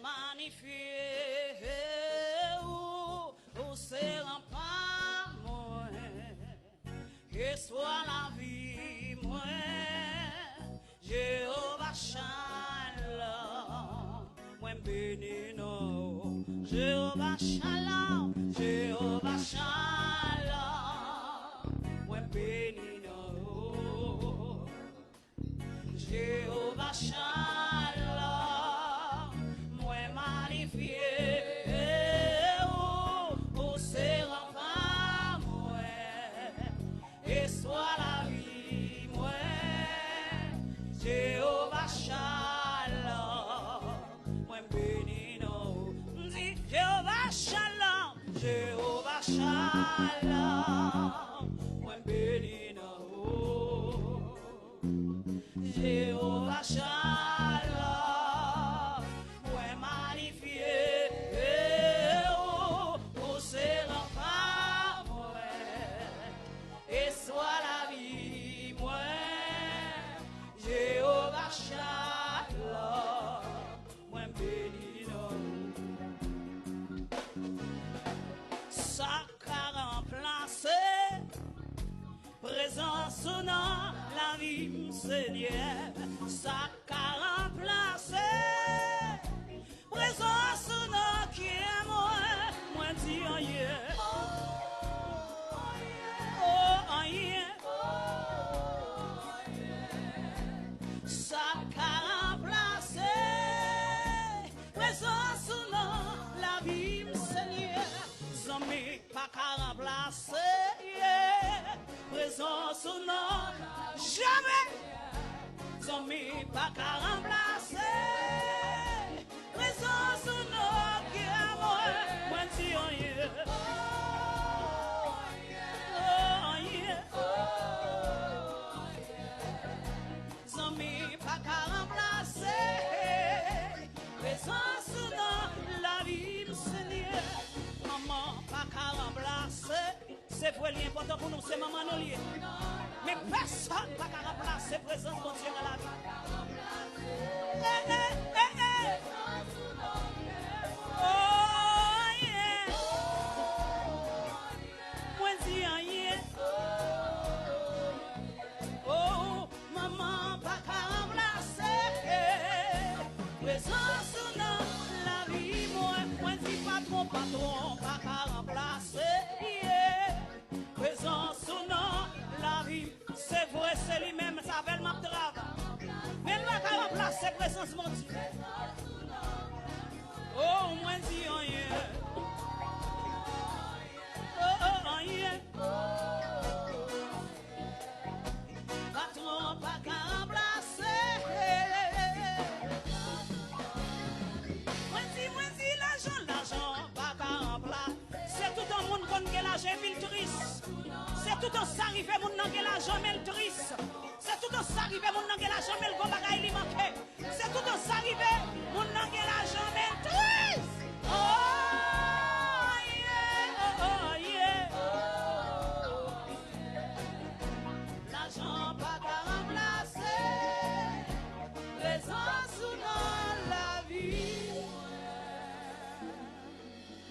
magnifié, ou c'est rempart, moi, que soit la vie, moi, Jéhovah Shalom, moi béni, non, Jéhovah Shalom, Jéhovah Shalom, moi béni, non, Jéhovah Shalom, moi magnifié, oh, c'est rempart, moi, et soit la vie, moi, Jéhovah Shalom, moi béni, non, dis Jéhovah Shalom, Jéhovah Shalom, moi béni, non, Jéhovah Shalom, moi magnifié, oh, c'est rempart, moi, et soit la vie, moi, Jéhovah Shalom, moi béni, non, ça qu'a remplacé, présence ou non, la vie, Seigneur, ça qu'a remplacé, présence ou non, qui est moi dis rien, oh, rien, ça qu'a remplacé, présence ou non, la vie, Seigneur, zami, pas qu'à remplacer, yeah. Présence ou non, jamais, zami, pas qu'à remplacer, présence ou non, qui est moi dis rien, oh, yeah, zami, pas qu'à remplacer, présence ou non, la vie, Seigneur, maman, pas qu'à remplacer. C'est pour l'important pour nous, c'est maman nous lié. Mais personne n'a qu'à remplacer présence de Dieu dans la vie. Oh, yeah. Moi, dis rien. Oh, maman, pas qu'à remplacer présence dans la vie. Moi, dis patron, pas qu'à remplacer. Présence ou non, la vie, c'est vrai, c'est lui-même, ça fait le map de travail. Mais il va remplacer présence, mon Dieu. Oh, moi, dis rien. Oh, rien. Patron, pas qu'à remplacer. Moi, dis, l'argent, pas qu'à remplacer. C'est tout un monde qui a l'argent, mille touristes. C'est tout un s'arrivé, mon nom qui l'argent, mais le triste. C'est tout un s'arrivé, mon nom qui l'argent, mais le gros bagaille, il manquait. C'est tout un s'arrivé, mon nom qui l'argent, mais le triste. Oh, yeah, oh, yeah. L'argent pas qu'à remplacer, présence ou non, la vie.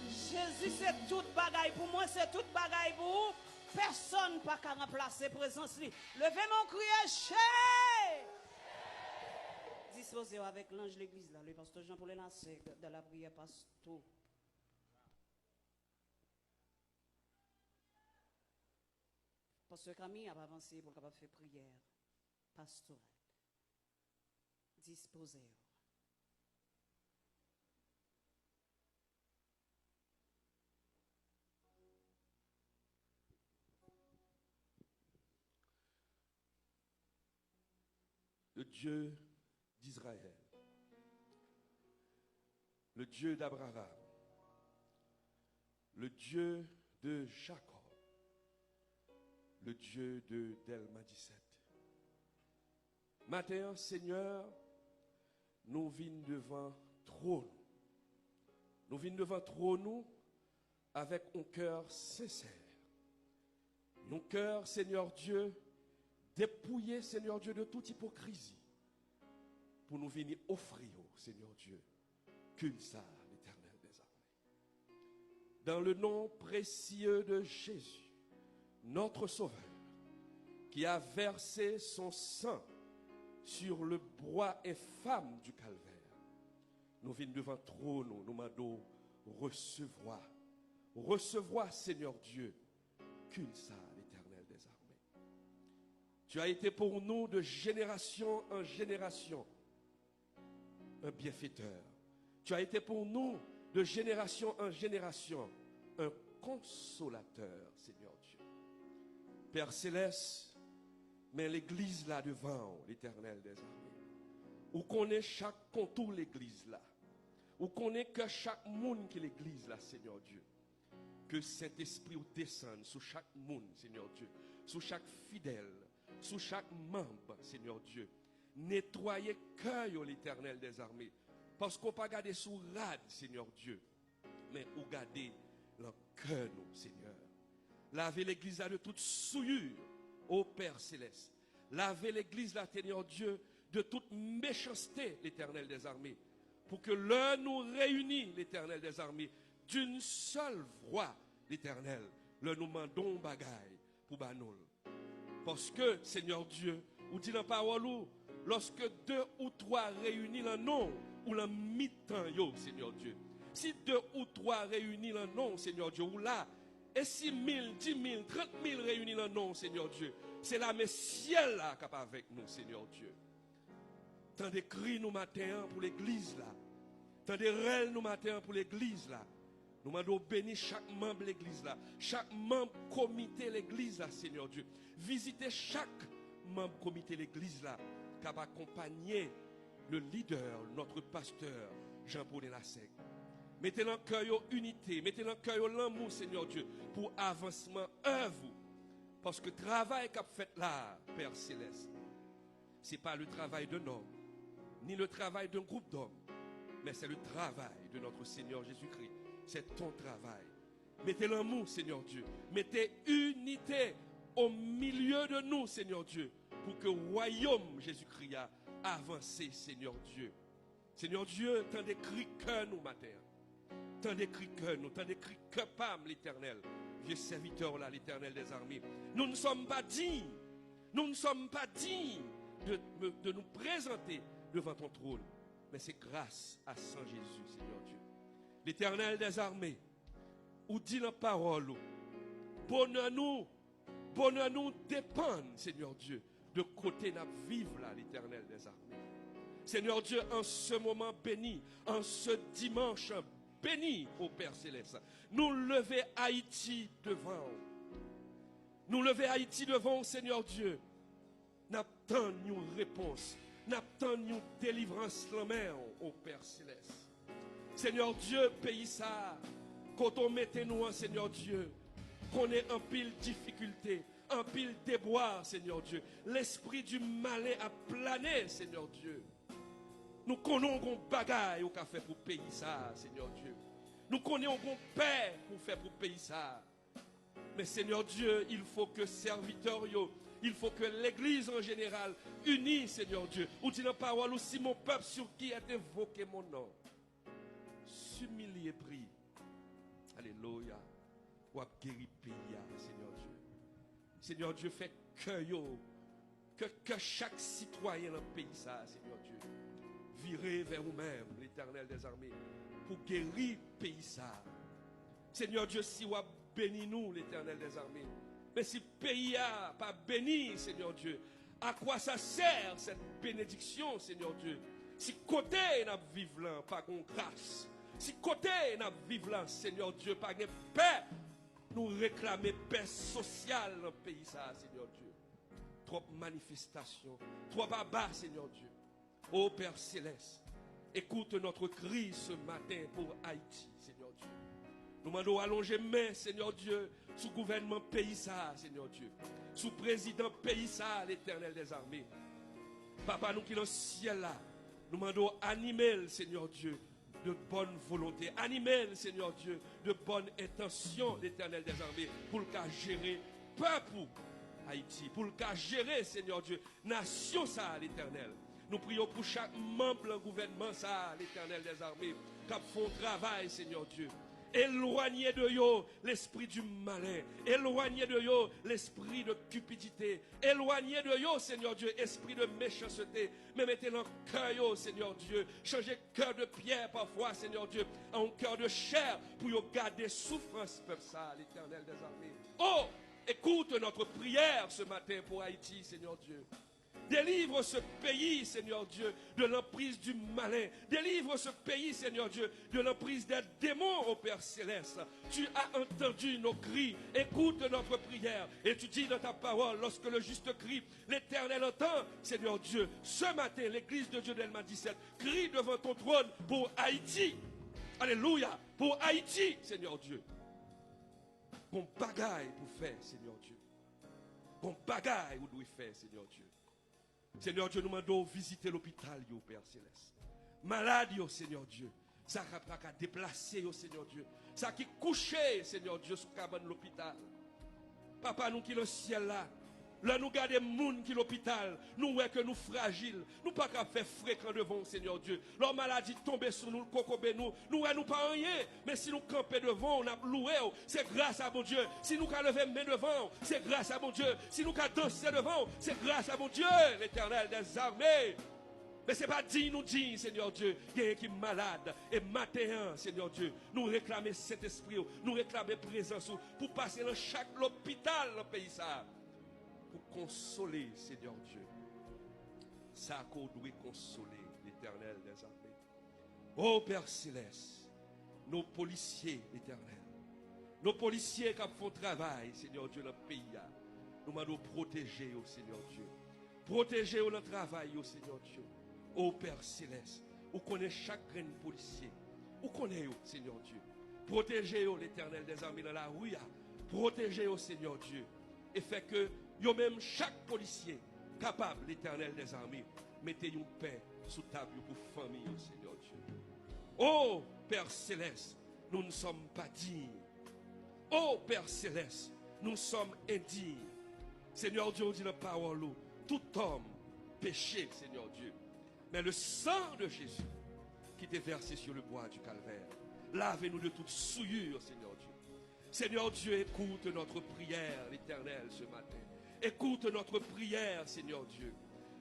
Jésus, c'est toute bagaille pour moi, c'est toute bagaille pour vous. Personne pas qu'à remplacer présence. Levez mon cri, disposez avec l'ange de l'église, là, le pasteur Jean pour les lancer de la prière pasteur. Pasteur Camille a avancé pour capable faire prière pastorale. Disposez. Le Dieu d'Israël, le Dieu d'Abraham, le Dieu de Jacob, le Dieu de Delma 17. Matin, Seigneur, nous venons devant trône. Nous venons devant trône avec un cœur sincère. Un cœur, Seigneur Dieu, dépouiller, Seigneur Dieu, de toute hypocrisie, pour nous venir offrir, Seigneur Dieu, Qu'une ça, l'Éternel des armées. Dans le nom précieux de Jésus, notre Sauveur, qui a versé son sang sur le bois infâme du calvaire, nous venons devant le trône, nous demandons recevoir, Seigneur Dieu, qu'une ça, l'Éternel des armées. Tu as été pour nous de génération en génération un bienfaiteur. Tu as été pour nous de génération en génération un consolateur, Seigneur Dieu. Père Céleste, mais l'église là devant, l'Éternel des armées, où connaît chaque contour l'église là, où connaît que chaque monde qui l'église là, Seigneur Dieu. Que Saint-Esprit descende sur chaque monde, Seigneur Dieu, sur chaque fidèle, sur chaque membre, Seigneur Dieu. Nettoyez cœur, l'Éternel des armées. Parce qu'on ne peut pas garder sous rade, Seigneur Dieu, mais on garder le cœur, nous, Seigneur. Lavez l'église là de toute souillure, ô Père Céleste. Lavez l'église là, Seigneur Dieu, de toute méchanceté, l'Éternel des armées. Pour que l'un nous réunisse, l'Éternel des armées, d'une seule voix, l'Éternel. Le nous mandons bagaille pour banol. Parce que, Seigneur Dieu, ou dit dans la parole, lorsque 2 ou 3 réunis le nom, ou le mi-temps, Seigneur Dieu. Si 2 ou 3 réunis le nom, Seigneur Dieu, ou là, et 6 000, 10 000, 30 000 réunis le nom, Seigneur Dieu, c'est là, mais ciel là, qui est avec nous, Seigneur Dieu. Tant de cris nous matin pour l'église là. Tant de rêves nous matin pour l'église là. Nous demandons bénir chaque membre de l'église là. Chaque membre comité de l'église là, Seigneur Dieu. Visitez chaque membre comité de l'église là. Qui va accompagner le leader, notre pasteur, Jean-Paul Lassec. Mettez dans le cœur unité. Mettez dans le cœur l'amour, Seigneur Dieu. Pour avancement œuvre. Parce que le travail qu'a fait là, Père Céleste, ce n'est pas le travail d'un homme, ni le travail d'un groupe d'hommes, mais c'est le travail de notre Seigneur Jésus-Christ. C'est ton travail. Mettez l'amour, Seigneur Dieu. Mettez unité au milieu de nous, Seigneur Dieu, pour que le royaume Jésus-Christ a avancé, Seigneur Dieu. Seigneur Dieu, tant d'écrit cœur nous matin. Tant d'écrit cœur nous, tant d'écrit que pam l'Éternel. Vieux serviteur là, l'Éternel des armées. Nous ne sommes pas dignes. Nous ne sommes pas dignes de nous présenter devant ton trône. Mais c'est grâce à Saint Jésus, Seigneur Dieu. L'Éternel des armées, ou dit la parole, bonheur nous dépend, Seigneur Dieu, de côté nous vivre là, l'Éternel des armées. Seigneur Dieu, en ce moment béni, en ce dimanche béni, ô Père Céleste, nous lever Haïti devant. Nous lever Haïti devant, Seigneur Dieu. N'attendons une réponse. N'attendons une délivrance la main, ô Père Céleste. Seigneur Dieu, pays ça. Quand on mettait nous, Seigneur Dieu, qu'on ait un pile difficulté, un pile déboire, Seigneur Dieu. L'esprit du malin a plané, Seigneur Dieu. Nous connaissons un bagaille au café pour payer ça, Seigneur Dieu. Nous connaissons un paix pour faire pour payer ça. Mais Seigneur Dieu, il faut que serviteurs, il faut que l'église en général, unie, Seigneur Dieu, ou dit la parole aussi mon peuple sur qui a évoqué mon nom, s'humilier, prie. Alléluia. Ou guérir pays, Seigneur Dieu. Seigneur Dieu, fait que chaque citoyen dans le pays, ça, Seigneur Dieu, virer vers vous-même, l'Éternel des armées, pour guérir le pays, ça. Seigneur Dieu, si vous bénis nous, l'Éternel des armées, mais si le pays n'a pas béni, Seigneur Dieu, à quoi ça sert cette bénédiction, Seigneur Dieu? Si côté n'a vivre là, pas de grâce. Si côté n'a vivre là, Seigneur Dieu, pas de paix. Nous réclamer paix sociale dans le pays, ça, Seigneur Dieu. Trop manifestations, trop bas, Seigneur Dieu. Ô Père Céleste, écoute notre cri ce matin pour Haïti, Seigneur Dieu. Nous demandons allonger main, Seigneur Dieu, sous gouvernement pays, ça, Seigneur Dieu. Sous président pays, ça, l'Éternel des armées. Papa, nous qui dans le ciel là, nous demandons animer, Seigneur Dieu, de bonne volonté. Animer, Seigneur Dieu, de bonne intention, l'Éternel des armées, pour le cas gérer peuple Haïti, pour le cas gérer, Seigneur Dieu, nation ça, l'Éternel. Nous prions pour chaque membre du gouvernement, ça, l'Éternel des armées, qui font travail, Seigneur Dieu. Éloignez de yo l'esprit du malin. Éloignez de yo l'esprit de cupidité. Éloignez de yo, Seigneur Dieu, esprit de méchanceté. Mais mettez dans le cœur, yo, Seigneur Dieu. Changez cœur de pierre parfois, Seigneur Dieu, en cœur de chair pour yo garder souffrance, peuple ça, l'Éternel des armées. Oh, écoute notre prière ce matin pour Haïti, Seigneur Dieu. Délivre ce pays, Seigneur Dieu, de l'emprise du malin. Délivre ce pays, Seigneur Dieu, de l'emprise des démons, ô Père Céleste. Tu as entendu nos cris. Écoute notre prière. Et tu dis dans ta parole, lorsque le juste crie, l'Éternel entend, Seigneur Dieu. Ce matin, l'Église de Dieu d'Elma 17 crie devant ton trône pour Haïti. Alléluia. Pour Haïti, Seigneur Dieu. Bon bagaille pour faire, Seigneur Dieu. Bon bagaille où doit faire, Seigneur Dieu. Seigneur Dieu, nous demandons visiter l'hôpital, Père Céleste. Malade, Seigneur Dieu. Ça qui a déplacé, Seigneur Dieu. Ça qui couché, Seigneur Dieu, sous cabane l'hôpital. Papa, nous qui le ciel là. Là, nous gardons les gens qui l'hôpital. Nous voyons que nous fragiles. Nous pas qu'à faire fréquent devant, Seigneur Dieu. Leur maladie tombe sur nous, le cocobé nous. Nous voyons pas rien. Mais si nous campons devant, on a loué. C'est grâce à mon Dieu. Si nous avons levé main devant, c'est grâce à mon Dieu. Si nous avons dansé devant, c'est grâce à mon Dieu, l'Éternel des armées. Mais ce n'est pas dit, nous dit, Seigneur Dieu, il y a qui est malade. Et matin, Seigneur Dieu, nous réclamons cet esprit, nous réclamons présence pour passer dans chaque hôpital dans le pays. Ça. Pour consoler, Seigneur Dieu. Ça qu'on doit consoler, l'Éternel des armées. Oh Père Céleste, nos policiers, l'Éternel. Nos policiers qui font travail, Seigneur Dieu, dans le pays. Nous devons protéger, oh Seigneur Dieu. Protéger le travail, oh Seigneur Dieu. Oh Père Céleste, vous connaissez chaque grain policier. Vous connaissez, oh Seigneur Dieu. Protégez, oh l'Éternel des armées dans la rue. Protégez, oh Seigneur Dieu. Et fait que yo même chaque policier capable, l'Éternel des armées, mettez une paix sous table pour famille, oh Seigneur Dieu. Oh Père Céleste, nous ne sommes pas dignes. Oh Père Céleste, nous sommes indignes. Seigneur Dieu, on dit la parole, tout homme péché, Seigneur Dieu. Mais le sang de Jésus qui était versé sur le bois du calvaire, lavez-nous de toute souillure, Seigneur Dieu. Seigneur Dieu, écoute notre prière, l'Éternel, ce matin. Écoute notre prière, Seigneur Dieu.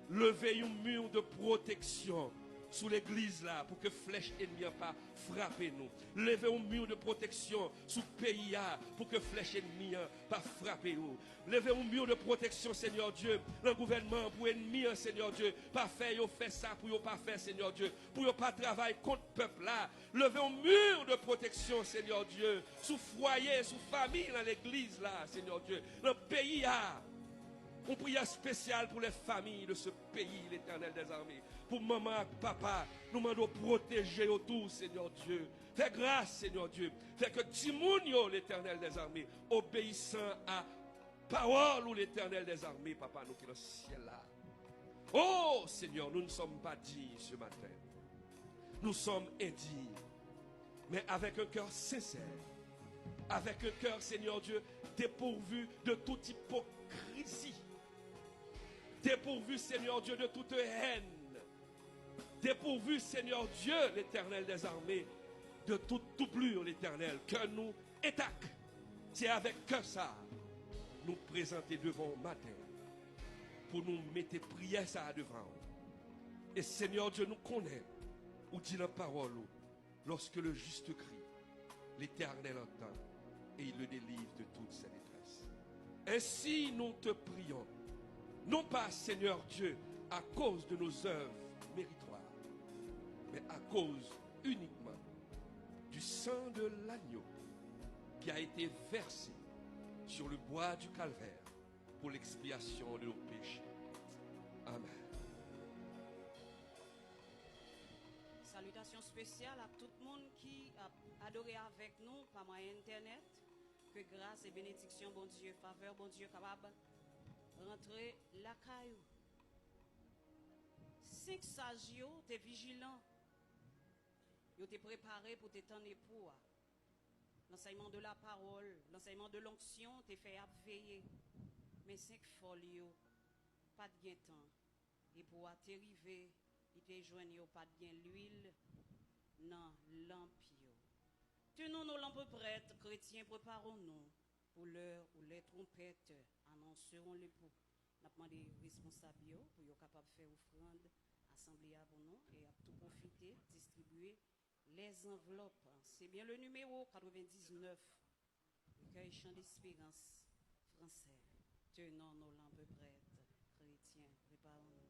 Levez un mur de protection sous l'église là pour que flèche ennemie pas frappe nous. Levez un mur de protection sous le pays là pour que flèche ennemie pas frappe nous. Levez un mur de protection, Seigneur Dieu, dans le gouvernement pour ennemis, Seigneur Dieu, pas faire ça pour pas faire, Seigneur Dieu, pour pas travailler contre le peuple là. Levez un mur de protection, Seigneur Dieu, sous foyer, sous famille dans l'église là, Seigneur Dieu, dans le pays là. On prière spéciale pour les familles de ce pays, l'Éternel des armées. Pour maman, papa, nous demandons protéger autour, Seigneur Dieu. Fais grâce, Seigneur Dieu. Fais que Timounio, l'Éternel des armées, obéissant à parole ou l'Éternel des armées, papa, nous qui sommes dans le ciel là. Oh, Seigneur, nous ne sommes pas dignes ce matin. Nous sommes indignes. Mais avec un cœur sincère. Avec un cœur, Seigneur Dieu, dépourvu de toute hypocrisie. Dépourvu, Seigneur Dieu, de toute haine. Dépourvu, Seigneur Dieu, l'Éternel des armées, de toute doublure, l'Éternel, que nous étaque. C'est avec que ça, nous présenter devant le matin, pour nous mettre prière ça devant. Et Seigneur Dieu nous connaît, ou dit la parole, lorsque le juste crie, l'Éternel entend, et il le délivre de toute sa détresse. Ainsi nous te prions. Non pas, Seigneur Dieu, à cause de nos œuvres méritoires, mais à cause uniquement du sang de l'agneau qui a été versé sur le bois du calvaire pour l'expiation de nos péchés. Amen. Salutations spéciales à tout le monde qui a adoré avec nous par moyen internet. Que grâce et bénédiction, bon Dieu, faveur, bon Dieu, capable rentrer la caillou. 5 sages, tu es vigilant. Tu es préparé pour t'étendre pour. L'enseignement de la parole, l'enseignement de l'onction, tu es fait veiller. Mais 5 folios, pas de gain temps. Et pour atterriver, il te joignent pas bien l'huile dans l'ampio. Tenons nos lampes prêtes, chrétiens, préparons-nous pour l'heure où les trompettes annonceront le pour. Nous avons demandé aux responsables pour être capables de faire offrande, assembler pour nous et à tout profiter, distribuer les enveloppes. C'est bien le numéro 99, recueil Chant d'Espérance français. Tenons nos lampes prêtes, chrétiens, préparons-nous.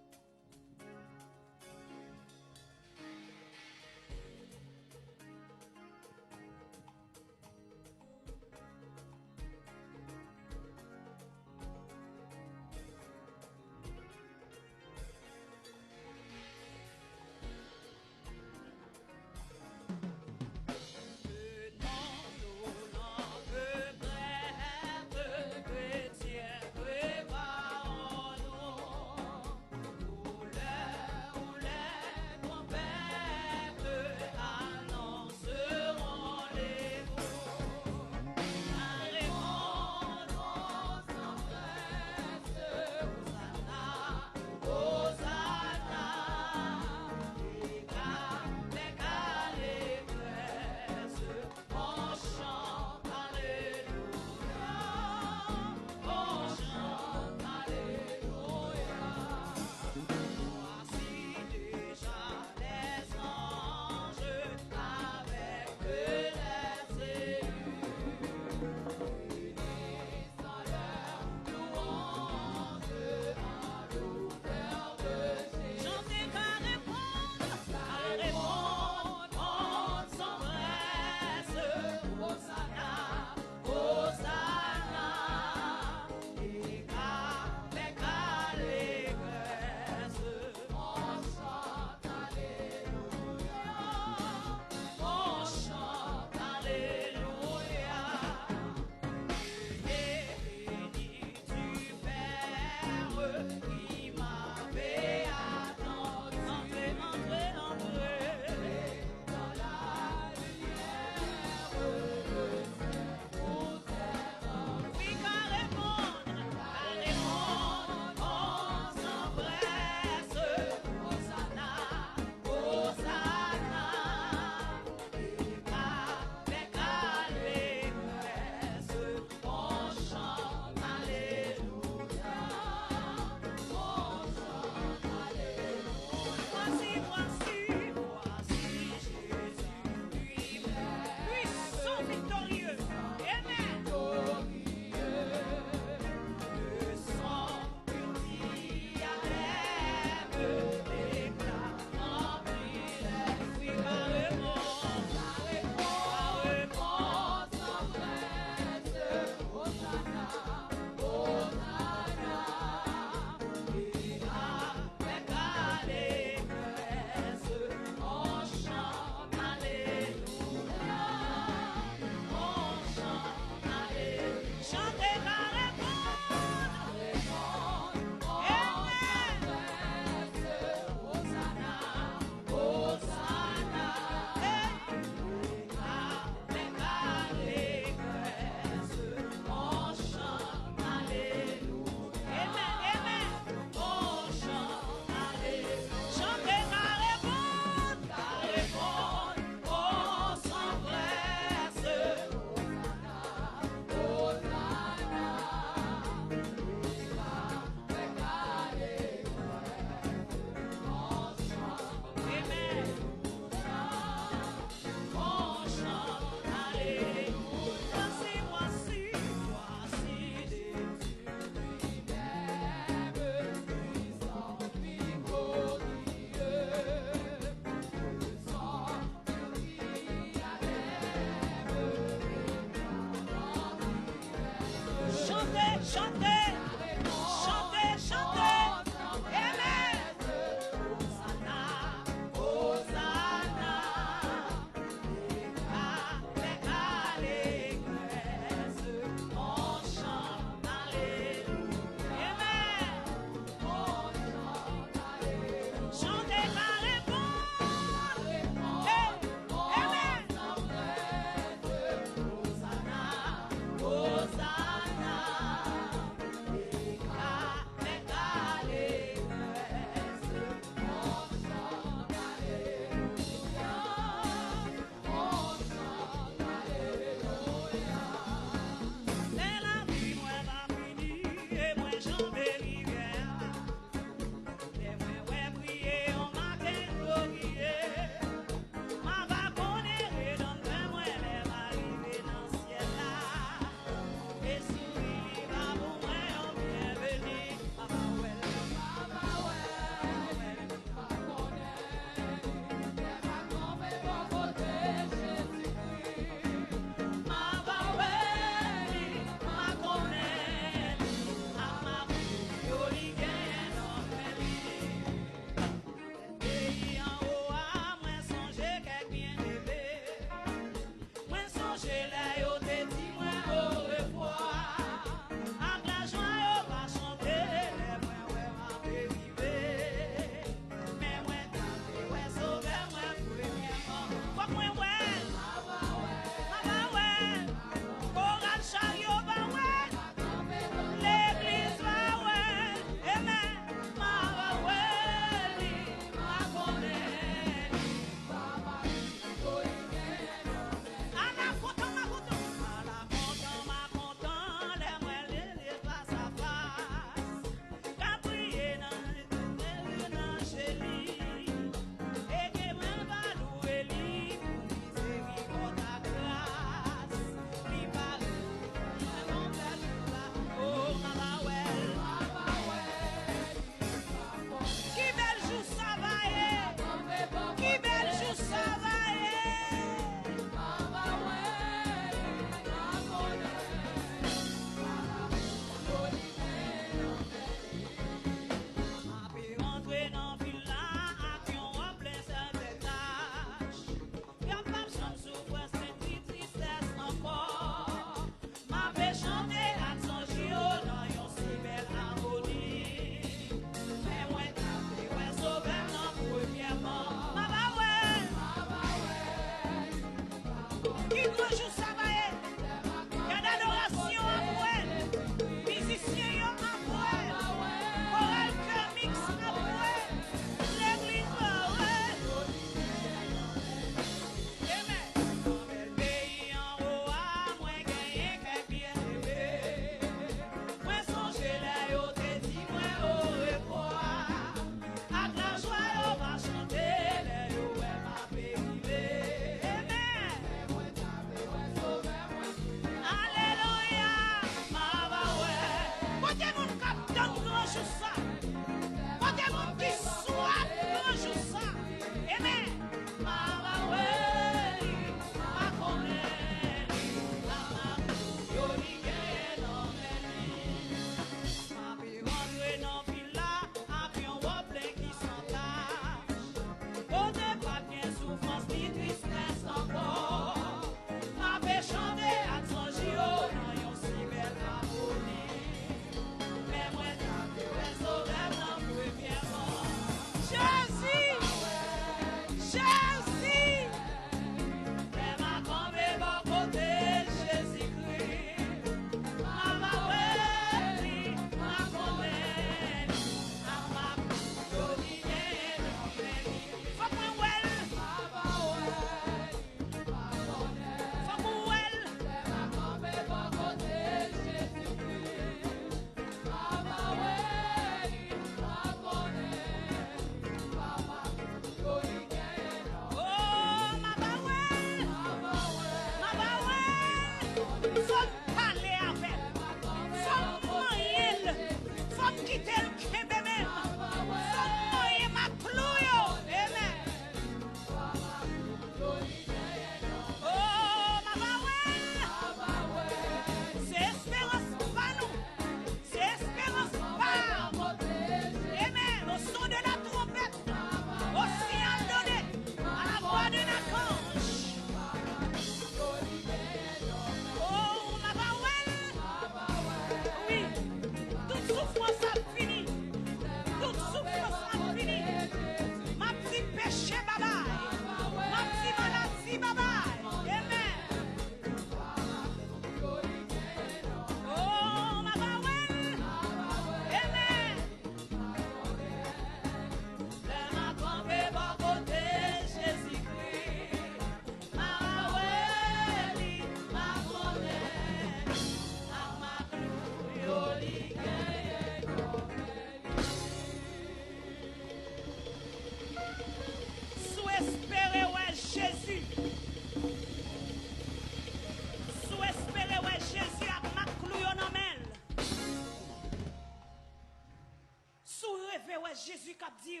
Jésus qui a dit,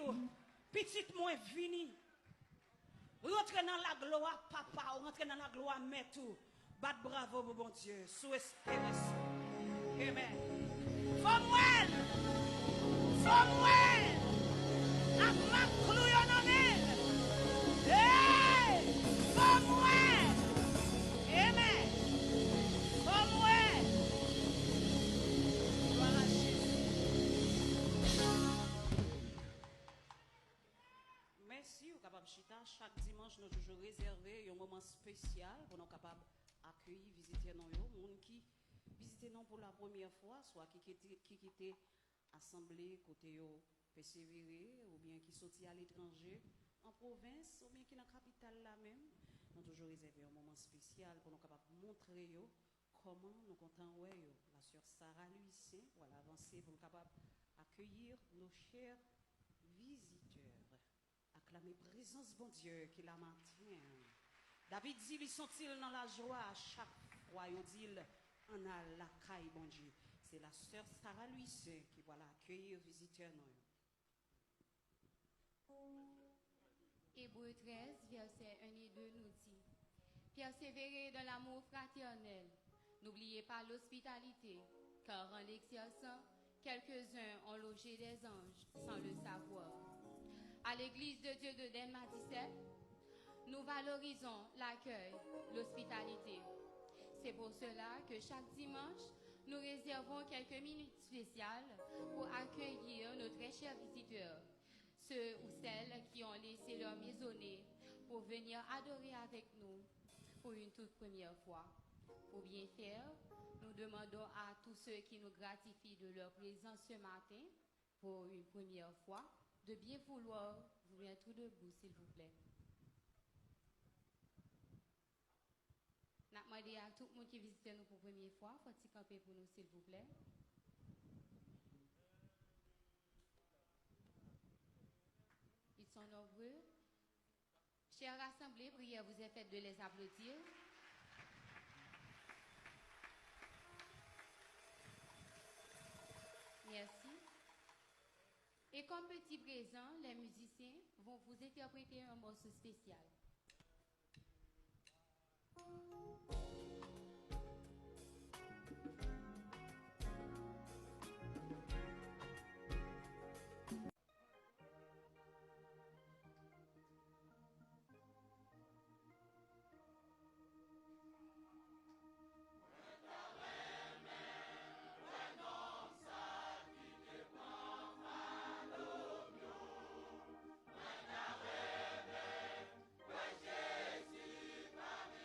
petite moi vini. Rentrez dans la gloire, papa, rentrez dans la gloire, mère tout. Bat bravo, mon bon Dieu, sous espérance. Amen. Samuel, Samuel, à ma clouillonnelle. Hey, Samuel, amen. Samuel, voilà Jésus. Merci, au capable chita. Chaque dimanche, nous toujours réservé un moment spécial pour nous capables accueillir, visiter nous, monde qui visiter nous pour la première fois, soit qui quittait assemblée côté persévérer, ou bien qui sortit à l'étranger, en province, ou bien qui dans la capitale là même. Nous toujours réservé un moment spécial pour nous capables montrer comment nous comptons la sœur Sarah Luissin, voilà avancer pour nous capables accueillir nos chers visiteurs. Acclamer présence bon Dieu qui la maintient. David dit, ils sont-ils dans la joie à chaque fois, ils dit, on a la caille bon Dieu. C'est la sœur Sarah Luissin qui va l'accueillir visiteurs. Hébreux 13, versets 1 et 2 nous dit, persévérez dans l'amour fraternel, n'oubliez pas l'hospitalité, car en l'exerçant, quelques-uns ont logé des anges sans le savoir. À l'église de Dieu de Denma 17, nous valorisons l'accueil, l'hospitalité. C'est pour cela que chaque dimanche, nous réservons quelques minutes spéciales pour accueillir nos très chers visiteurs, ceux ou celles qui ont laissé leur maisonnée pour venir adorer avec nous pour une toute première fois. Pour bien faire, nous demandons à tous ceux qui nous gratifient de leur présence ce matin pour une première fois de bien vouloir vous mettre debout, s'il vous plaît. Nous demandons à tout le monde qui visite nous pour la première fois, faut-il camper pour nous, s'il vous plaît. Ils sont nombreux. Chers rassemblés, prière vous est faite de les applaudir. Merci. Et comme petit présent, les musiciens vont vous interpréter un morceau spécial. Jésus, parmi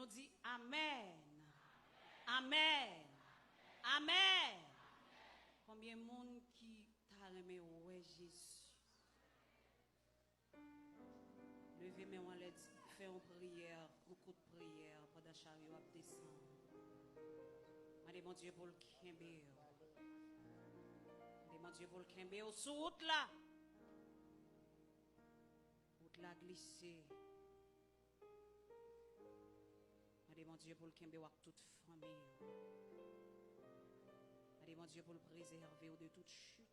nous dit Amen. Amen. Amen. Combien de monde qui t'a aimé ouais Jésus? Levez mes mains, fait une prière, un coup de prière pendant que chariot a descendu. Je demande Dieu pour le Kimber. Je demande Dieu pour le Kimber sur route là. Route là glissée. Je demande Dieu pour le Kimber avec toute famille. Je demande Dieu pour le préserver de toute chute.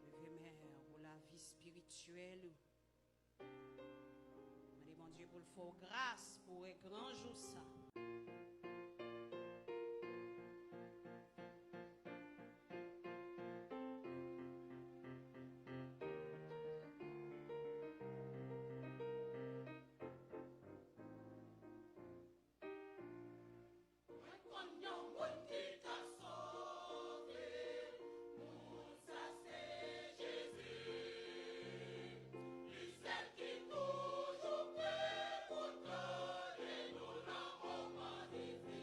Levez mes mains pour la vie spirituelle. Je demande Dieu pour le faire grâce pour un grand jour ça. Toujours fait pour toi et nous n'avons pas dit.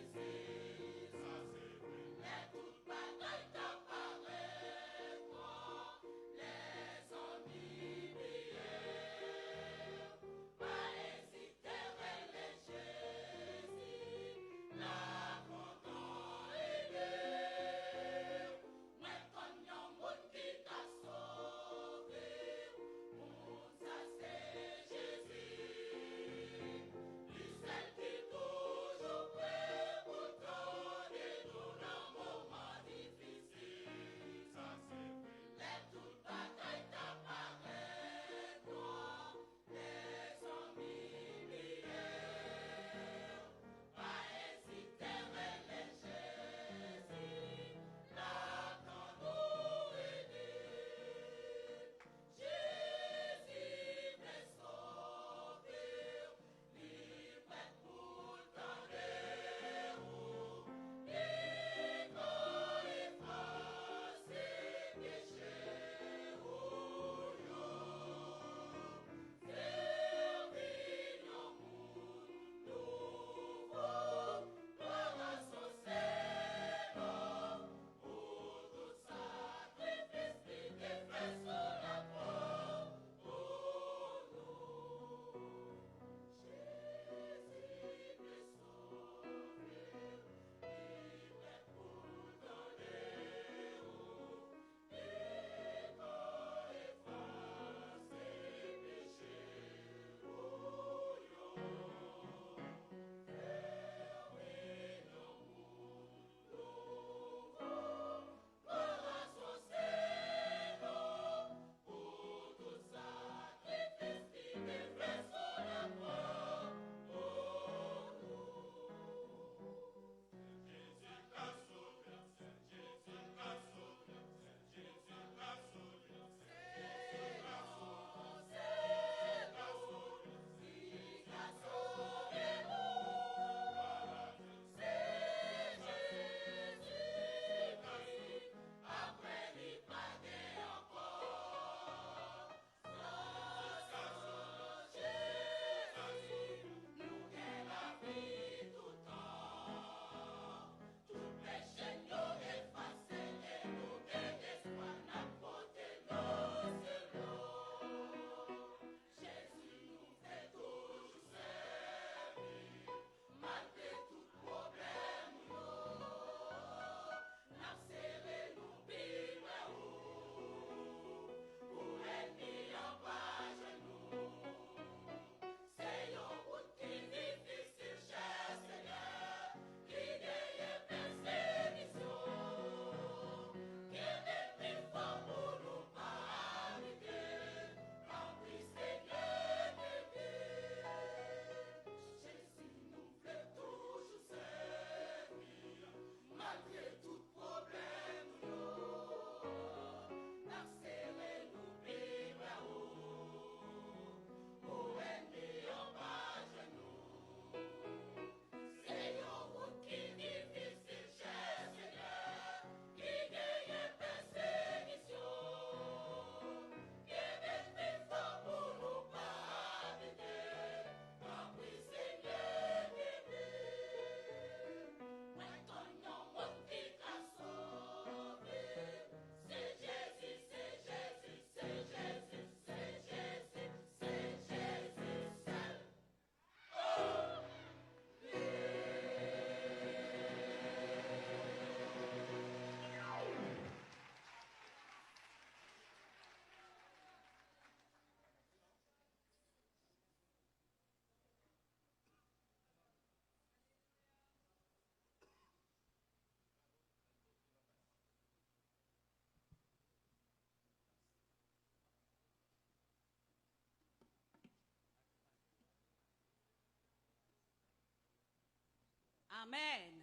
Amen.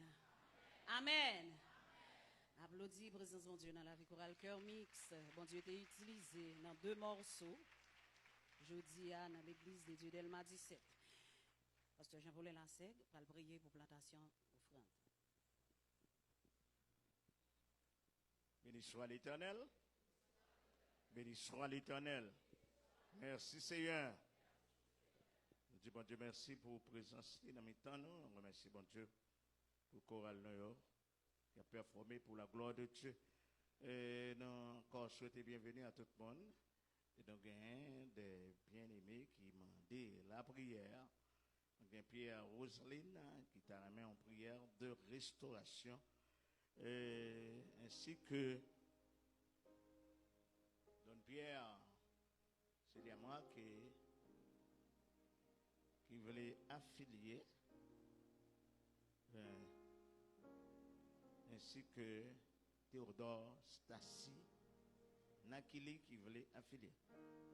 Amen. Applaudis, présence de Dieu dans la vie chorale Cœur Mix. Bon Dieu était utilisé dans 2 morceaux. Jeudi à dans l'église des dieux d'Elma 17. Pasteur Jean-Paul Lanseg va prier pour plantation offrande. Béni soit l'Éternel. Béni soit l'Éternel. Merci Seigneur. Nous disons bon Dieu merci pour présence dans mes temps. Nous remercions bon Dieu pour le choral qui a performé pour la gloire de Dieu. Et nous encore souhaiter bienvenue à tout le monde. Et donc, il y a des bien-aimés qui m'ont demandé la prière. Il y a Pierre Roseline qui t'a remis en prière de restauration. Ainsi que Don Pierre, c'est moi qui voulait affilier. Ainsi que Théodore Stassi. Nakili qui voulait affilier.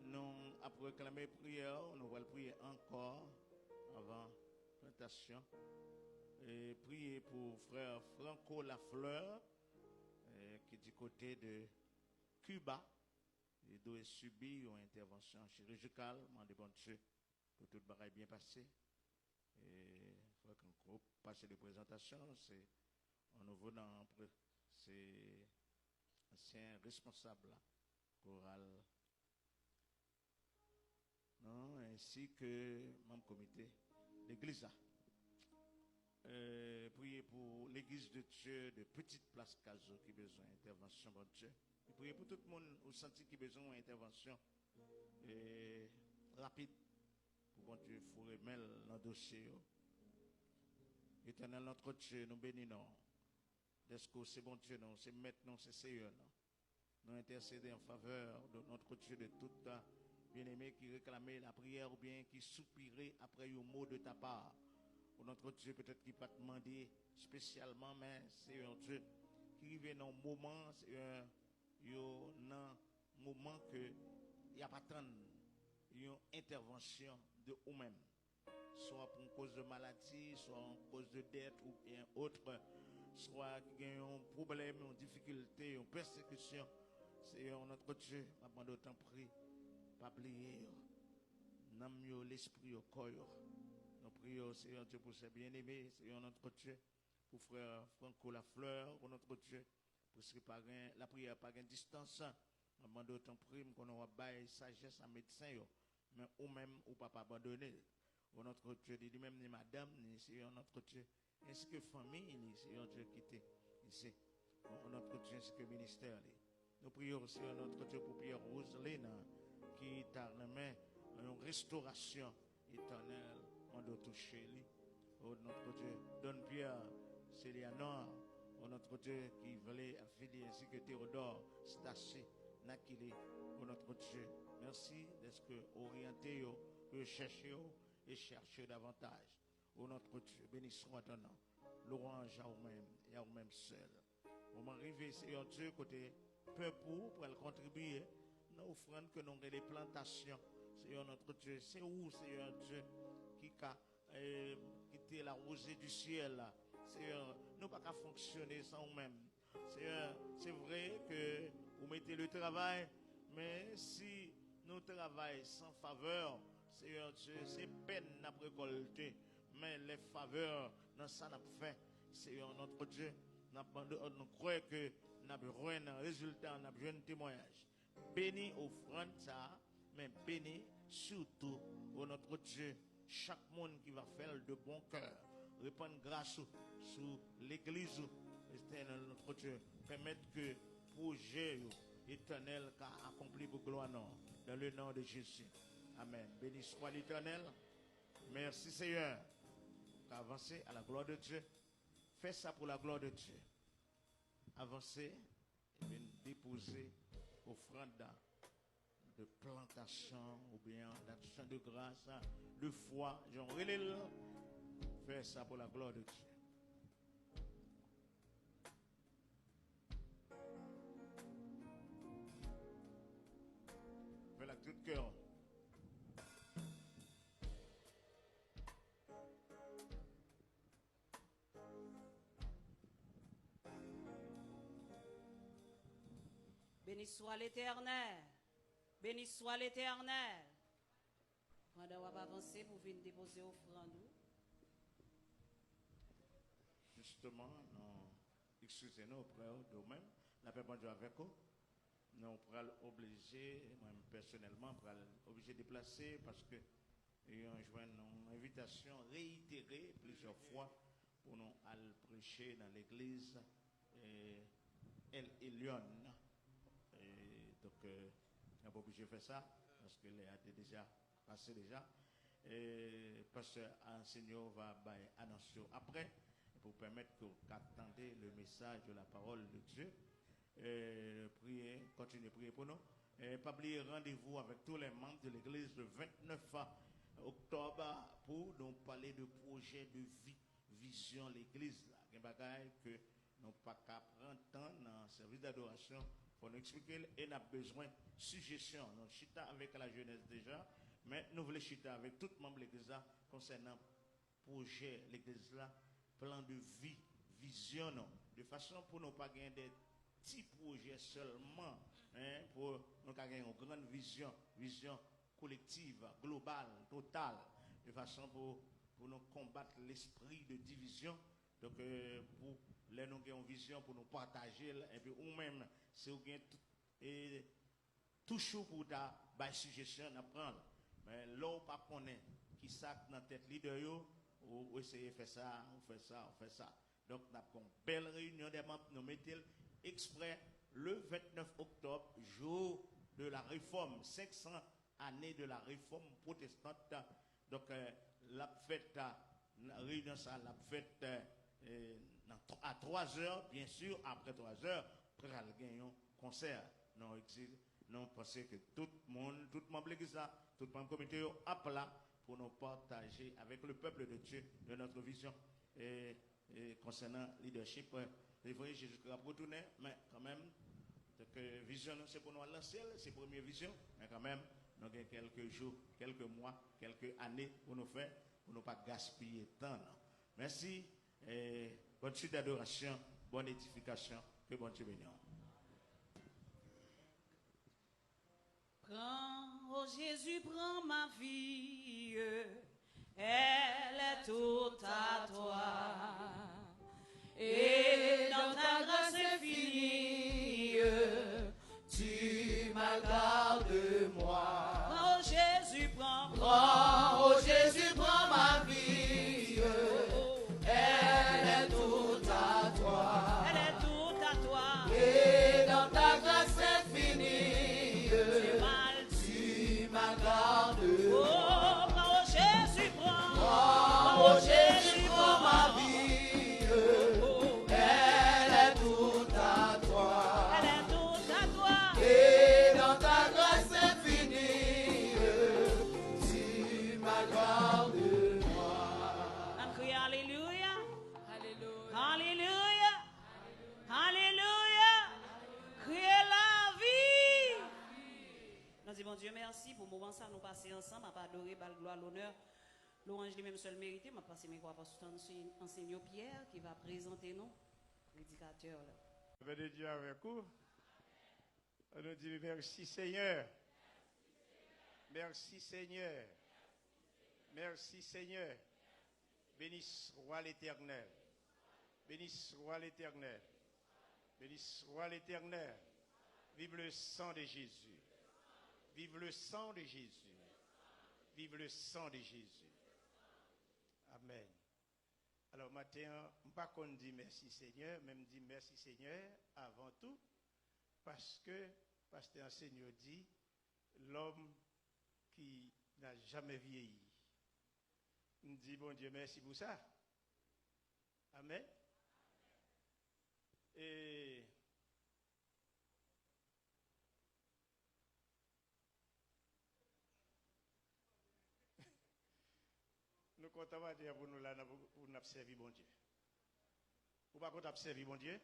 Nous, après réclamer prière, nous allons prier encore avant plantation. Et prier pour frère Franco Lafleur, qui est du côté de Cuba. Il doit subir une intervention chirurgicale. Demandez bon Dieu pour tout le bagaille bien passé. Et il faut qu'on passe les présentations. C'est en nouveau dans c'est ancien responsable là. Choral, non, ainsi que membre comité l'église. Priez pour l'église de Dieu de Petite Place Caso qui a besoin d'intervention, bon Dieu. Et priez pour tout le monde au senti qui a besoin d'intervention rapide pour bon Dieu, il faut remettre dans le dossier. Éternel notre Dieu, nous bénissons. Est-ce que c'est bon Dieu, non, c'est maintenant, c'est Seigneur, non. Nous intercéder en faveur de notre Dieu, de tout bien-aimé qui réclamait la prière ou bien qui soupirait après un mot de ta part. Ou notre Dieu peut-être qui pas demander spécialement, mais c'est un Dieu qui arrive dans un moment, c'est un moment que il n'y a pas tant une intervention de vous-même. Soit pour une cause de maladie, soit en cause de dette ou bien autre, soit qu'il y a un problème, une difficulté, une persécution. Seigneur notre Dieu, ma d'autant prie, pas oublier, n'aime l'esprit au corps. Nous prions, Seigneur Dieu, pour ses bien-aimés, Seigneur notre Dieu, pour frère Franco Lafleur, pour notre Dieu, pour ce la prière par une distance. Maman d'autant prie, qu'on aura bail sagesse à médecin, mais ou même ou pas abandonner. Pour notre Dieu, ni même ni madame, ni Seigneur notre Dieu, ainsi que famille, ni Seigneur Dieu quitté ici. Pour notre Dieu, ainsi que ministère. Nous prions aussi à notre Dieu pour Pierre Roseline qui t'a remis une restauration éternelle. On doit toucher lui. Oh notre Dieu, donne Pierre, c'est Léonore. Oh notre Dieu qui voulait affilier ainsi que Théodore, Stassi, Nakili. Oh notre Dieu, merci d'être orienté, chercher et chercher davantage. Oh notre Dieu, béni soit ton nom. L'orange à vous-même et à vous-même seul. On m'arrive, Seigneur Dieu, côté peuple pour contribuer dans l'offrande que nous avons des plantations. Seigneur notre Dieu, c'est où, Seigneur Dieu, qui a quitté la rosée du ciel. Seigneur, nous ne pouvons pas fonctionner sans nous-mêmes. Seigneur, c'est vrai que vous mettez le travail, mais si nous travaillons sans faveur, Seigneur Dieu, c'est peine à récolter. Mais les faveurs, dans ça, nous avons fait. Seigneur notre Dieu, nous croyons que nous avons besoin d'un résultat, nous avons besoin d'un témoignage. Bénis offrande ça, mais bénis surtout au notre Dieu, chaque monde qui va faire de bon cœur, répandre grâce sur l'église, éternel notre Dieu, permettre que projet éternel qu'a accompli pour gloire dans le nom de Jésus. Amen. Béni soit l'Éternel. Merci Seigneur. Avancez à la gloire de Dieu. Fais ça pour la gloire de Dieu. Avancez et bien déposer offrande de plantation ou bien d'action de grâce, de foi. J'en relève. Fais ça pour la gloire de Dieu. Fais-la tout cœur. Béni soit l'Éternel. Béni soit l'Éternel. Pendant qu'on va avancer pour venir déposer offrande. Justement, excusez-nous auprès de nous-mêmes, la paix bon Dieu avec vous. Nous pourrons obligé, moi personnellement, pour obligé de déplacer parce que nous avons une invitation réitérée plusieurs fois pour nous aller prêcher dans l'église El Elyon. Donc, on n'a pas obligé de faire ça parce que les a déjà passé déjà. Et pasteur enseignant va annoncer après pour permettre que vous attendiez le message de la parole de Dieu. Priez, continuez à prier pour nous. Pas oublier rendez-vous avec tous les membres de l'église le 29 octobre pour nous parler de projet de vie, vision l'église là. Il y a des bagages que nous pas qu'à prendre temps dans le service d'adoration pour nous expliquer et nous avons besoin de suggestions. Nous chita avec la jeunesse déjà, mais nous voulons chita avec tout le membre de l'église là concernant projet l'église là, plan de vie, vision non, de façon pour nous pas gagner des petits projets seulement, hein, pour nous gagner une grande vision collective, globale, totale, de façon pour nous combattre l'esprit de division. Donc, pour les nous avons une vision pour nous partager, et puis ou même, si vous avez toujours pour ta suggestion à prendre, mais là, on ne pas connaître qui sac dans la tête leader, ou essayer de faire ça, on fait ça. Donc, nous avons une belle réunion des membres, nous mettons exprès le 29 octobre, jour de la réforme, 500 années de la réforme protestante. Donc, la fête, la réunion, ça, la fête à 3 heures, bien sûr, après 3 heures, pour gagner un concert. Nous pensons que tout le monde, tout le membre de l'église, tout le membre comité, appelé pour nous partager avec le peuple de Dieu de notre vision. Et concernant le leadership, vous voyez, Jésus va retourner, mais quand même, vision, c'est pour nous lancer, c'est la première vision, mais quand même, nous avons quelques jours, quelques mois, quelques années pour nous faire, pour ne pas gaspiller tant. Merci, bonne suite d'adoration, bonne édification, que bon Dieu bénisse. Prends, oh Jésus, prends ma vie, elle est toute à toi. Et dans ta grâce infinie, tu m'accordes moi. Prends, oh Jésus, prends, oh Jésus, prends ma vie, elle est toute à toi. Elle est toute à toi. Et dans ta grâce infinie, tu m'accordes moi. Oh, prends, oh Jésus, prends, oh Jésus, prends ma vie. Bon Dieu, merci pour le moment ça nous passer ensemble, à adorer, bal gloire, l'honneur. L'orange lui-même seul mérité, m'a passé mes quoi parce que enseignant Pierre qui va présenter nous, l'éducateur. La paix de Dieu avec vous. On nous dit merci Seigneur. Merci Seigneur. Merci Seigneur. Béni soit l'Éternel. Béni soit l'Éternel. Béni soit l'Éternel. Vive le sang de Jésus. Vive le sang de Jésus. Vive le sang de Jésus. Amen. Alors maintenant, je ne sais pas qu'on dit merci Seigneur, même dit merci Seigneur avant tout, parce que pasteur Seigneur dit, l'homme qui n'a jamais vieilli. On dit bon Dieu merci pour ça. Amen. Et nous comptons à dire pour nous là pour nous servir bon Dieu. Ou pas qu'on servir bon Dieu?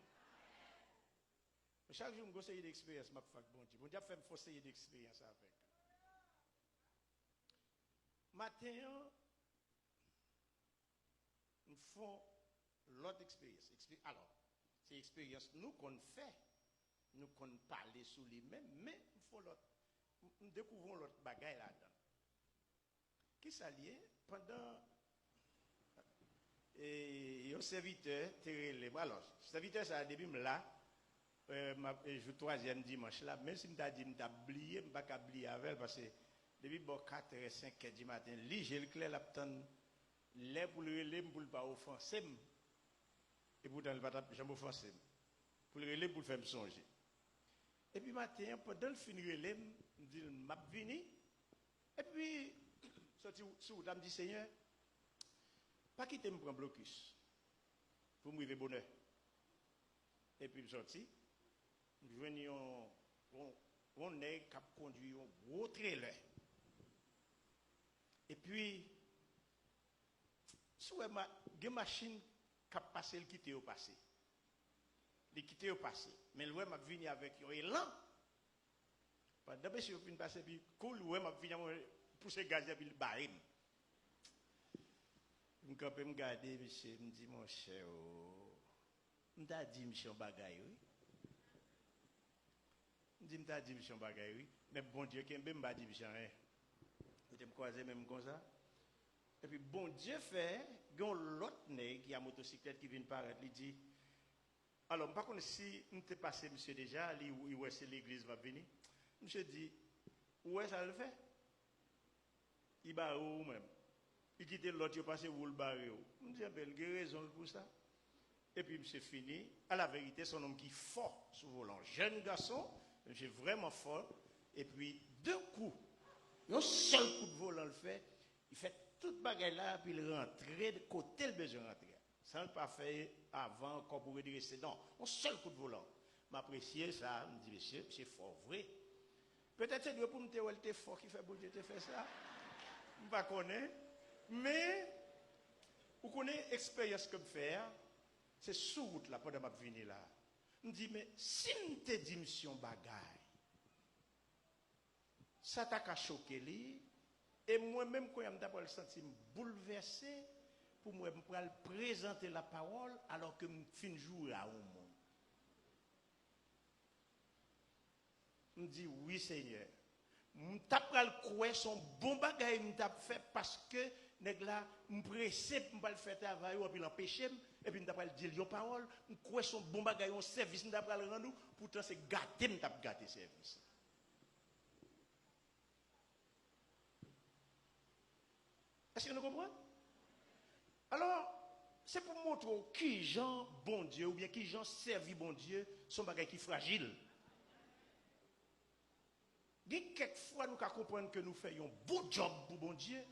Chaque jour, je essayer d'expérience, je fais bon Dieu. Bon Dieu fait me essayer d'expérience avec. Matin, nous faisons l'autre expérience. Alors, c'est l'expérience nous qu'on fait nous qu'on parler sur lui-même, mais il faut nous découvrons l'autre bagaille là-dedans. Qui s'allie pendant et un serviteur alors serviteur ça depuis là je troisième dimanche là même si m'ta dit m'ta oublié m'pas ka oublier avec parce que depuis 4h 5h du matin li j'ai le clair l'attendre les pour le relais pour pas offenser et pourtant il pas jamais offenser pour le relais pour faire me songer et puis matin pendant le fin relais me dit m'a venu et puis sorti sous dame dit Seigneur pas quitter me prendre blocus pour me vivre bonheur et puis sorti je venais on est cap conduire un gros trailer et puis soit ma machine cap passer le quitter au passé les quitter au passé mais le m'a venir avec un élan pendant que je viens passer puis cool ouais m'a venir pousser gaz et puis le barrer quand je me regarde, monsieur, me dit, mon cher, je t'ai dit, monsieur, bagaille, oui. Je t'ai dit, monsieur, bagaille, oui. Mais bon Dieu, qui m'a dit, monsieur, rien. Je me croisé même comme ça. Et puis, bon Dieu fait, il y a l'autre nègre qui a une motocyclette qui vient paraître, il dit, alors, par contre, si nous t'es passé, monsieur, déjà, où est-ce que l'église va venir? Monsieur dit, où est-ce que ça le fait? Il va où même? Il quitte l'autre, il passe où le barré. Je dis, il y a raison pour ça. Et puis, monsieur fini. À la vérité, son homme qui est fort sous volant. Jeune garçon, monsieur vraiment fort. Et puis, deux coups, un seul coup de volant le fait. Il fait toute bagaille là, puis il rentre de côté le besoin de rentrer. Sans le pas faire avant, qu'on pourrait dire c'est non. Un seul coup de volant. M'apprécier ça, me dit, monsieur, c'est fort vrai. Peut-être c'est Dieu pour me dire, elle était fort qui fait bon Dieu te fait ça. Je ne connais pas. Mais, vous connaissez l'expérience que je fais, c'est sous route là, pendant que je viens là. Je me dis, mais si je te dis mission bagaille, ça t'a qu'à choquer lui, et moi-même, quand je me senti bouleversé, pour moi, je me présenter la parole alors que je fin jour à un monde. Je me dis, oui Seigneur, je t'apprends quoi son bon bagaille, je t'ai fait parce que nèg là m'pressé pour pas le faire travail ou puis l'empêcher et puis m't'a dire yo parole quoi son bon bagay un service m't'a pas le rendre pourtant c'est gâter m't'a gâter service. Est-ce que vous comprenez? Alors c'est pour montrer qui gens bon Dieu ou bien qui gens servi bon Dieu son bagay qui fragile. Quelquefois nous comprendre que nous faisons un bon job pour bon Dieu.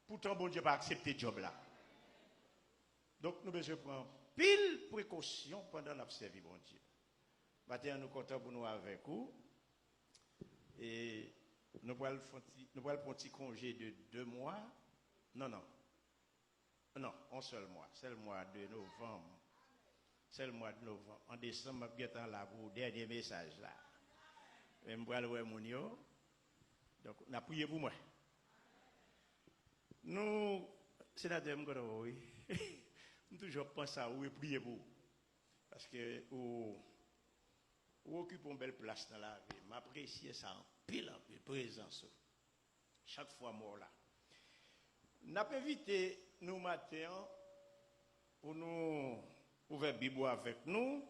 Pourtant, bon Dieu va accepter ce job-là. Donc, nous devons prendre pile précaution pendant l'observer, bon Dieu. Maintenant, nous sommes contents pour nous avec vous. Et nous allons prendre un petit congé de 2 mois. Non, un seul mois. C'est le mois de novembre. C'est le mois de novembre. En décembre, je vais là pour le dernier message là. Je vais aller mon yo. Donc, on a prié pour moi. Nous, sénateur, oui, nous toujours pensons à où et prier pour. Parce que vous occupez une belle place dans la vie. M'apprécier ça en pile, présence. Chaque fois, moi là. Nous avons invité nous matin pour nous ouvrir la Bible avec nous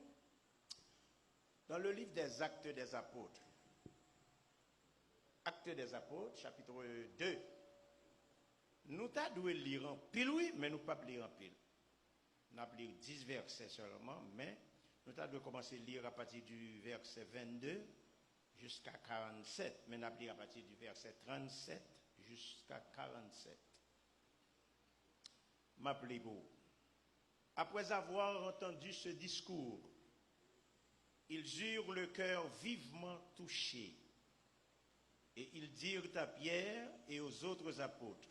dans le livre des Actes des Apôtres. Actes des Apôtres, chapitre 2. Nous devons lire en pile, oui, mais nous ne pouvons pas lire en pile. Nous avons lire 10 versets seulement, mais nous devons commencer à lire à partir du verset 22 jusqu'à 47. Mais nous avons lire à partir du verset 37 jusqu'à 47. M'appelez vous. Après avoir entendu ce discours, ils eurent le cœur vivement touché. Et ils dirent à Pierre et aux autres apôtres,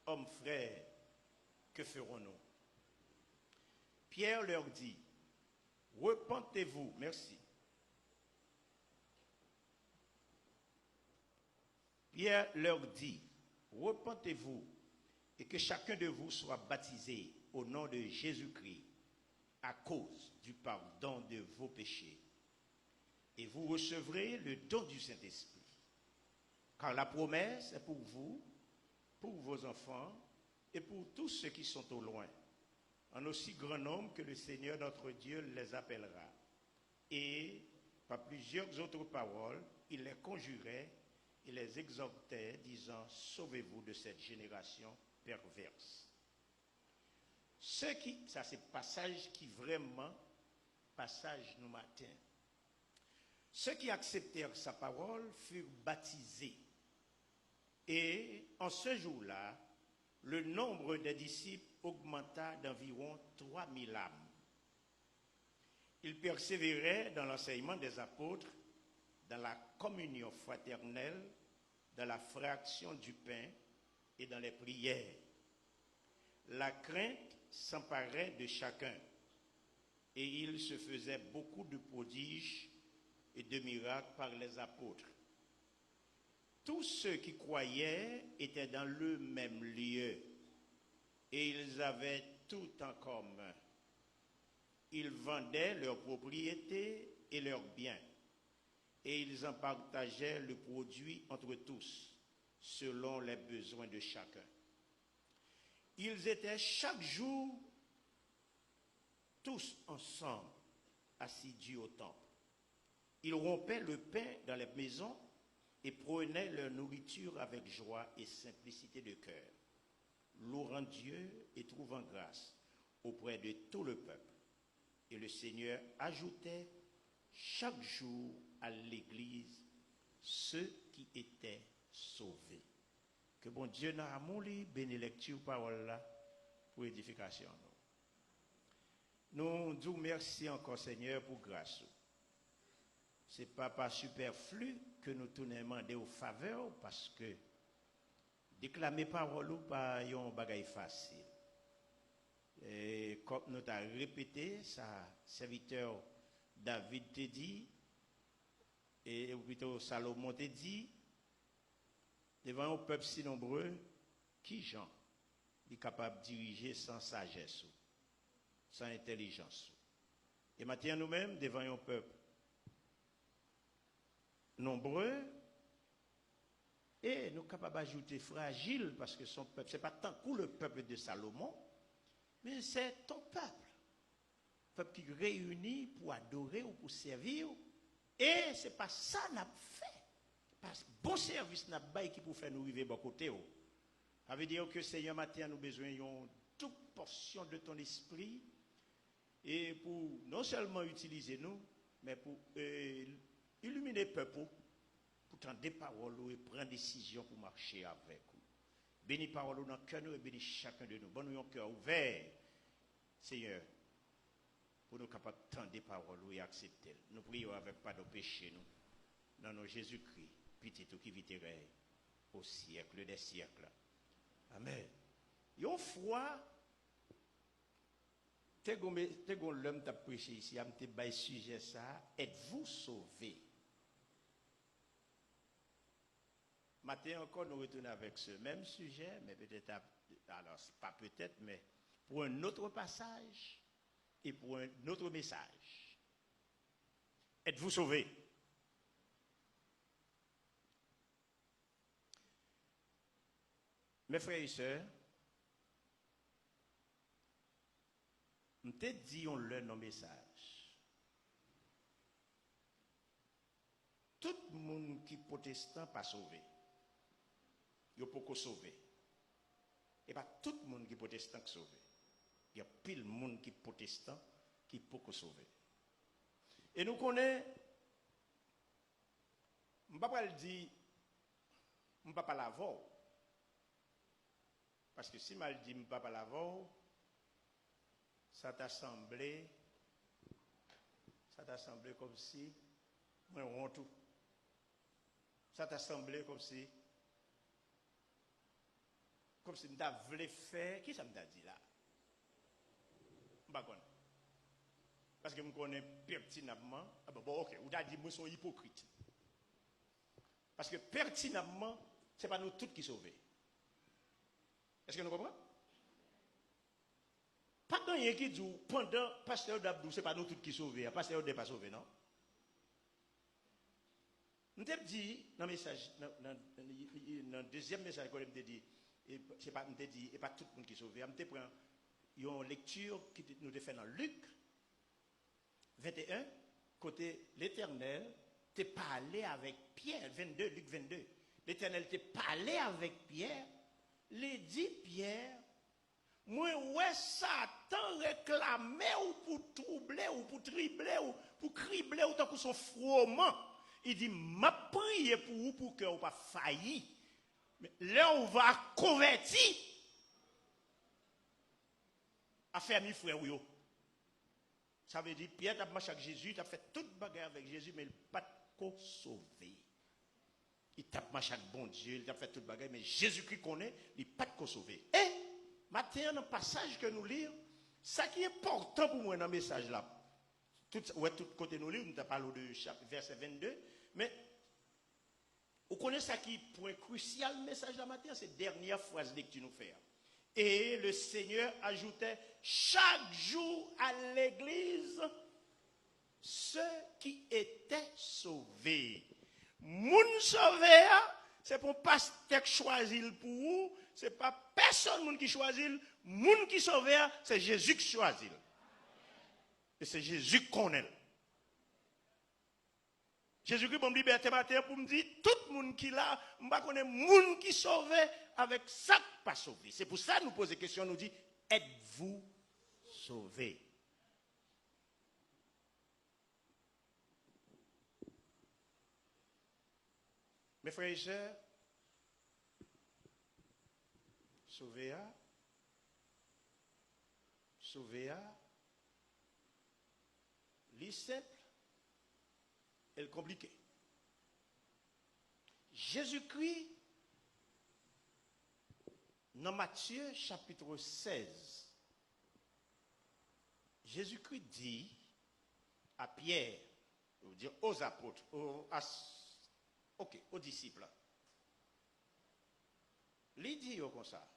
hommes frères, que ferons-nous? Pierre leur dit, repentez-vous, merci. Pierre leur dit, repentez-vous et que chacun de vous soit baptisé au nom de Jésus-Christ à cause du pardon de vos péchés. et vous recevrez le don du Saint-Esprit. Car la promesse est pour vous, pour vos enfants et pour tous ceux qui sont au loin, en aussi grand nombre que le Seigneur notre Dieu les appellera. Et par plusieurs autres paroles, il les conjurait et les exhortait, disant, sauvez-vous de cette génération perverse. Ça c'est passage qui vraiment, passage nous matin. Ceux qui acceptèrent sa parole furent baptisés. Et en ce jour-là, le nombre des disciples augmenta d'environ 3000 âmes. Ils persévéraient dans l'enseignement des apôtres, dans la communion fraternelle, dans la fraction du pain et dans les prières. La crainte s'emparait de chacun et il se faisait beaucoup de prodiges et de miracles par les apôtres. Tous ceux qui croyaient étaient dans le même lieu et ils avaient tout en commun. Ils vendaient leurs propriétés et leurs biens et ils en partageaient le produit entre tous, selon les besoins de chacun. Ils étaient chaque jour tous ensemble, assidus au temple. Ils rompaient le pain dans les maisons et prenaient leur nourriture avec joie et simplicité de cœur, louant Dieu et trouvant grâce auprès de tout le peuple. Et le Seigneur ajoutait chaque jour à l'Église ceux qui étaient sauvés. Que bon Dieu n'a amour béni lecture parole là pour édification. Nous disons merci encore Seigneur pour grâce. Ce n'est pas superflu que nous tournons demander aux faveurs parce que déclamer parole ou pas un bagage facile. Et comme nous avons répété, sa serviteur David te dit, et plutôt Salomon te dit, devant un peuple si nombreux, qui Jean est capable de diriger sans sagesse, sans intelligence. Et maintenant nous-mêmes, devant un peuple nombreux, et nous sommes capables d'ajouter fragile, parce que son peuple, ce n'est pas tant que le peuple de Salomon, mais c'est ton peuple. Peuple qui réunit pour adorer ou pour servir. Et ce n'est pas ça qu'on a fait. Parce que bon service n'a pas qui pour faire nous arriver bon côté. Ça veut dire que Seigneur matin nous besoin d'une toute portion de ton esprit et pour non seulement utiliser nous, mais pour illuminer le peuple, pour prendre des paroles et prendre des décisions pour marcher avec vous. Bénis parole dans le cœur et bénis chacun de nous. Bon, nous avons un cœur ouvert, Seigneur, pour nous capables de prendre des paroles et accepter. Nous prions avec pas de péché, nous. Dans nos Jésus-Christ, petit tout qui viterait au siècle des siècles. Amen. Une fois, t'es l'homme t'a prêché ici, à me bail sujet ça, êtes-vous sauvés? Matin encore, nous retournons avec ce même sujet, mais peut-être, alors pas peut-être, mais pour un autre passage et pour un autre message. Êtes-vous sauvés? Mes frères et sœurs, je te dis nos messages. Tout le monde qui est protestant pas sauvé. Il n'y a pas que sauvé. Et pas tout le monde qui est protestant qui est sauvé. Il y a pile de monde qui est protestant qui n'est pas sauvé. Et nous connaissons, je ne vais pas le dire, je ne vais pas l'avoir. Parce que si je le dis, je ne vais pas l'avoir, ça t'a semblé comme si, moi, on tout. Ça t'a semblé comme si je voulais faire. Qui ça me dit là? Je ne sais pas. Parce que je me connais pertinemment. Ah bon, ok, vous avez dit que nous sommes hypocrites. Parce que pertinemment, ce n'est pas nous tous qui sauvons. Est-ce que nous comprenons? Pas de rien qui dit pendant pasteur d'Abdou, ce n'est pas nous tous qui sauvons. Pasteur n'est pas sauvé, non? Je t'ai dit dans le message, dans le deuxième message que je t'ai dit, c'est pas me dit et pas tout le monde qui sauve. Je te prends une lecture qui nous fait dans Luc 21, côté l'Éternel t'es parlé avec Pierre, 22, Luc 22. L'Éternel t'es parlé avec Pierre, les dit Pierre, moi ouais Satan réclamé ou pour troubler ou pour tribler ou pour cribler ou tant que son froment. Il dit m'a prié pour vous pour que vous pas failli. Mais là on va convertir à faire mes frères yo. Ça veut dire Pierre t'a marché avec Jésus, t'a fait toute bagarre avec Jésus mais il pas de sauver. Il t'a marché avec bon Dieu, il t'a fait toute bagarre mais Jésus-Christ connaît, il pas de sauver. Et maintenant dans le passage que nous lisons, ça qui est important pour moi dans le message là. Tout côté nous lisons, nous t'a parlé de verset 22, mais vous connaissez ça qui est point crucial le message de la matin, c'est la dernière phrase que tu nous fais. Et le Seigneur ajoutait chaque jour à l'église ceux qui étaient sauvés. Moun sauvé, c'est pour pasteur choisir pour vous, c'est pas personne qui choisit, moun qui sauvé, c'est Jésus qui choisit. Et c'est Jésus qui connaît. Jésus-Christ m'a liberté matin pour me dire tout le monde qui là, je ne connais pas monde qui sauvé avec ça pas sauvé. C'est pour ça que nous posons la question, nous dit êtes-vous sauvé? Mes frères et sœurs, sauvé simple et compliqué. Jésus-Christ, dans Matthieu chapitre 16, Jésus-Christ dit à Pierre, dire aux apôtres, aux disciples, il dit comme ça,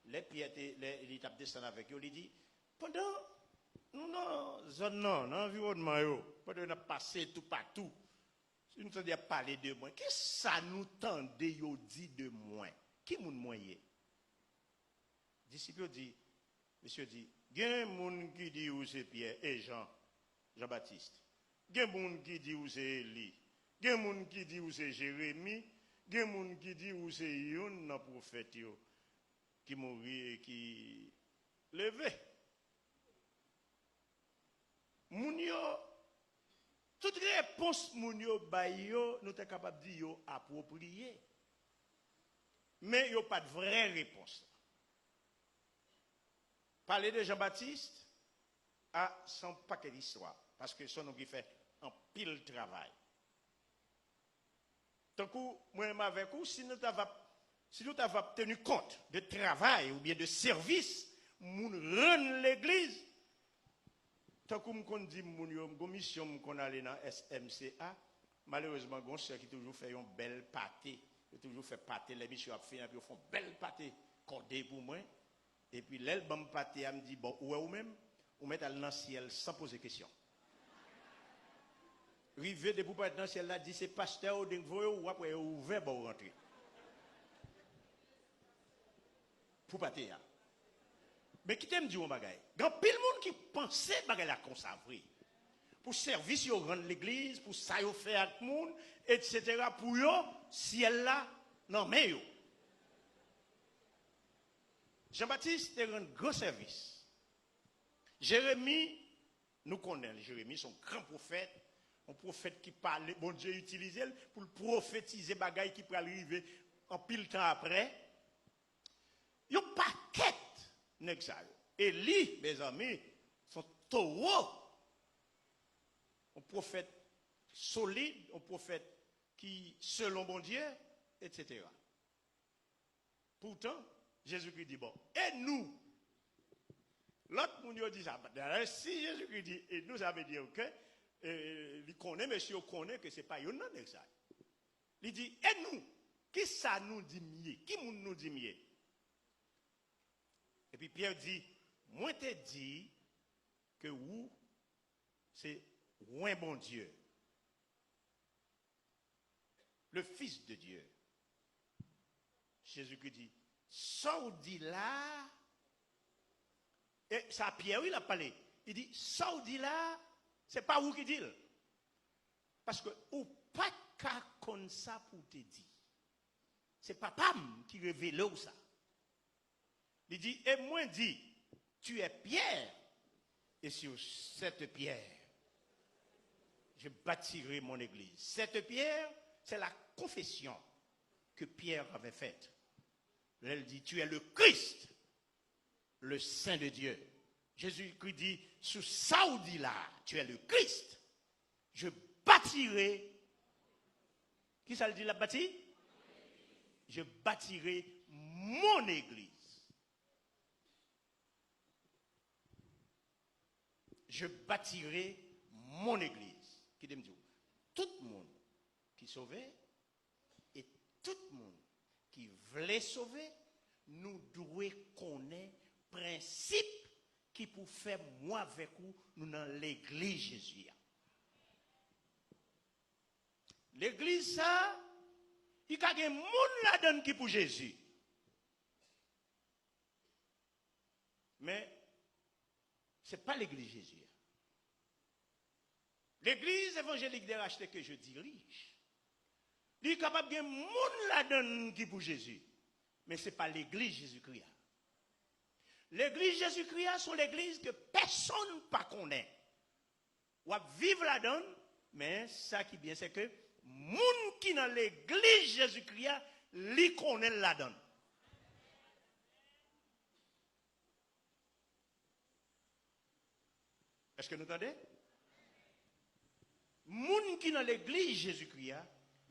les Pierre, il tape descendre avec eux, il dit, pendant nous dans zone dans l'environnement, pendant nous passé tout partout, si nous avons parlé de moi, qu'est-ce que ça nous tendait yo dit de moi? Qui moun moyen? Disciple dit, monsieur dit, il y a un monde qui dit où c'est Pierre et Jean-Baptiste. Il y a un monde qui dit où c'est Élie. Il y a un monde qui dit où c'est Jérémie. Il y a un monde qui dit où c'est Yon, prophète qui mourit et qui levé. Moun yo, toute réponse moun yo bayo, nous sommes capables de dire yo approprié. Mais il n'y a pas de vraie réponse. Parler de Jean-Baptiste a son paquet d'histoire. Parce que son nom qui fait un pile travail. Tant que moi avec vous, si nous avons tenu compte de travail ou bien de service, nous rendons l'église. Tant que nous dit que mission qu'on allait dans SMCA, malheureusement, on sait qui toujours fait une belle pâté. Ils toujours fait pâté, les missions ont fait, ils font belle pâté, cordée pour moi. Et puis, l'album pâté, elle me dit, bon, où est vous-même? Vous mettez dans le ciel sans poser question. Rivé de pour être dans le ciel, là, dit, c'est pasteur, ou après, ouvert pour rentrer. Pour pâté, hein. Mais qui t'aime dire un bagay? Il y a pile monde qui pensait bagay la consacrer. Pour service, ils rendent l'église, pour ça, ils font avec le monde, etc. Pour eux, si elle là, non, mais yo. Jean-Baptiste te rend un grand service. Jérémie, nous connaissons Jérémie, son grand prophète, un prophète qui parle, bon Dieu utilise pour le prophétiser bagaille qui peut arriver en pile temps après. Il y a un paquet d'examen. Élie, mes amis, sont taureaux. Un prophète solide, un prophète qui, selon bon Dieu, etc. Pourtant, Jésus-Christ dit, bon, et nous, l'autre monde dit ça. Si Jésus-Christ dit, et nous, ça veut dire que, il connaît, monsieur, il connaît que ce n'est pas un homme ça. Il dit, et nous, qui ça nous dit mieux? Qui nous dit mieux? Et puis Pierre dit, moi te dis que vous, c'est un bon Dieu. le Fils de Dieu. Jésus-Christ dit, ça ou dit là, et ça Pierre, il a parlé. Il dit, ça ou dit là, c'est pas vous qui dit. Parce que ou pas qu'à comme ça pour te dire. C'est papa qui révèle ça. Il dit, et moi dit, tu es Pierre, et sur cette pierre, je bâtirai mon église. Cette pierre, c'est la confession que Pierre avait faite. Elle dit, tu es le Christ, le Saint de Dieu. Jésus-Christ dit, sous Saoudi là, tu es le Christ. Je bâtirai. Qui ça le dit la bâti? Je bâtirai mon église. Je bâtirai mon église. Qui me dit, tout le monde qui sauvait et tout le monde qui voulait sauver, nous devons connaître principe qui pour faire moi avec vous, nous dans l'église Jésus. L'église ça, il y a des gens là-dedans qui pour Jésus. Mais ce n'est pas l'église Jésus. L'église évangélique des rachetés que je dirige, il est capable de gens là-dedans qui pour Jésus. Mais ce n'est pas l'église Jésus-Christ. L'église Jésus-Christ sont l'église que personne ne connaît. On va vivre là-dedans, mais ça qui est bien, c'est que les gens qui dans l'église Jésus-Christ, ils connaissent là-dedans. Est-ce que nous entendez? Les gens qui dans l'église Jésus-Christ,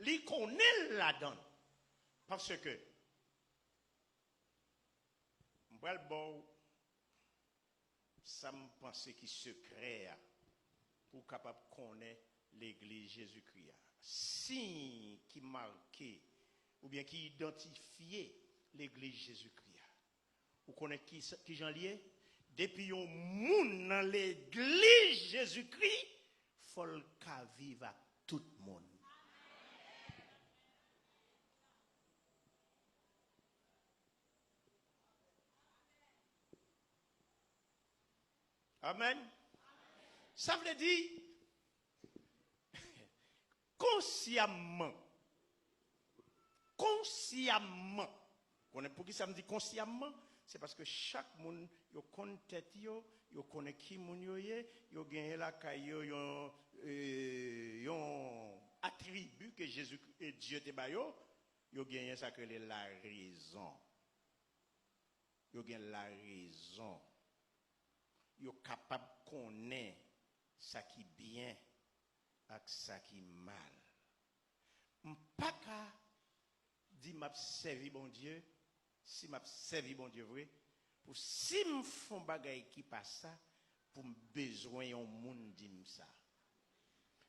ils connaissent là-dedans. Parce que ça me pensait qu'il se crée pour capable connaître l'église Jésus-Christ. Si qui marquait ou bien qui identifiait l'église Jésus-Christ. Vous connaissez qui j'en lié? Depuis un monde dans l'église Jésus-Christ, il faut qu'à vivre à tout le monde. Amen. Ça veut dire consciemment. Pour qui ça me dit consciemment? C'est parce que chaque monde, il connaît tête, il connaît qui moun yo gagne la caillou, yon attribut que Jésus et Dieu te bayo, yo gagne ça que la raison. Yo gagne la raison. Yo capable connaître ça qui bien et ça qui mal. M'pas ka dit m'a servi bon Dieu, si m'a servi bon Dieu vrai, pour si me font bagay qui passe ça, pour besoin yon moun dim ça.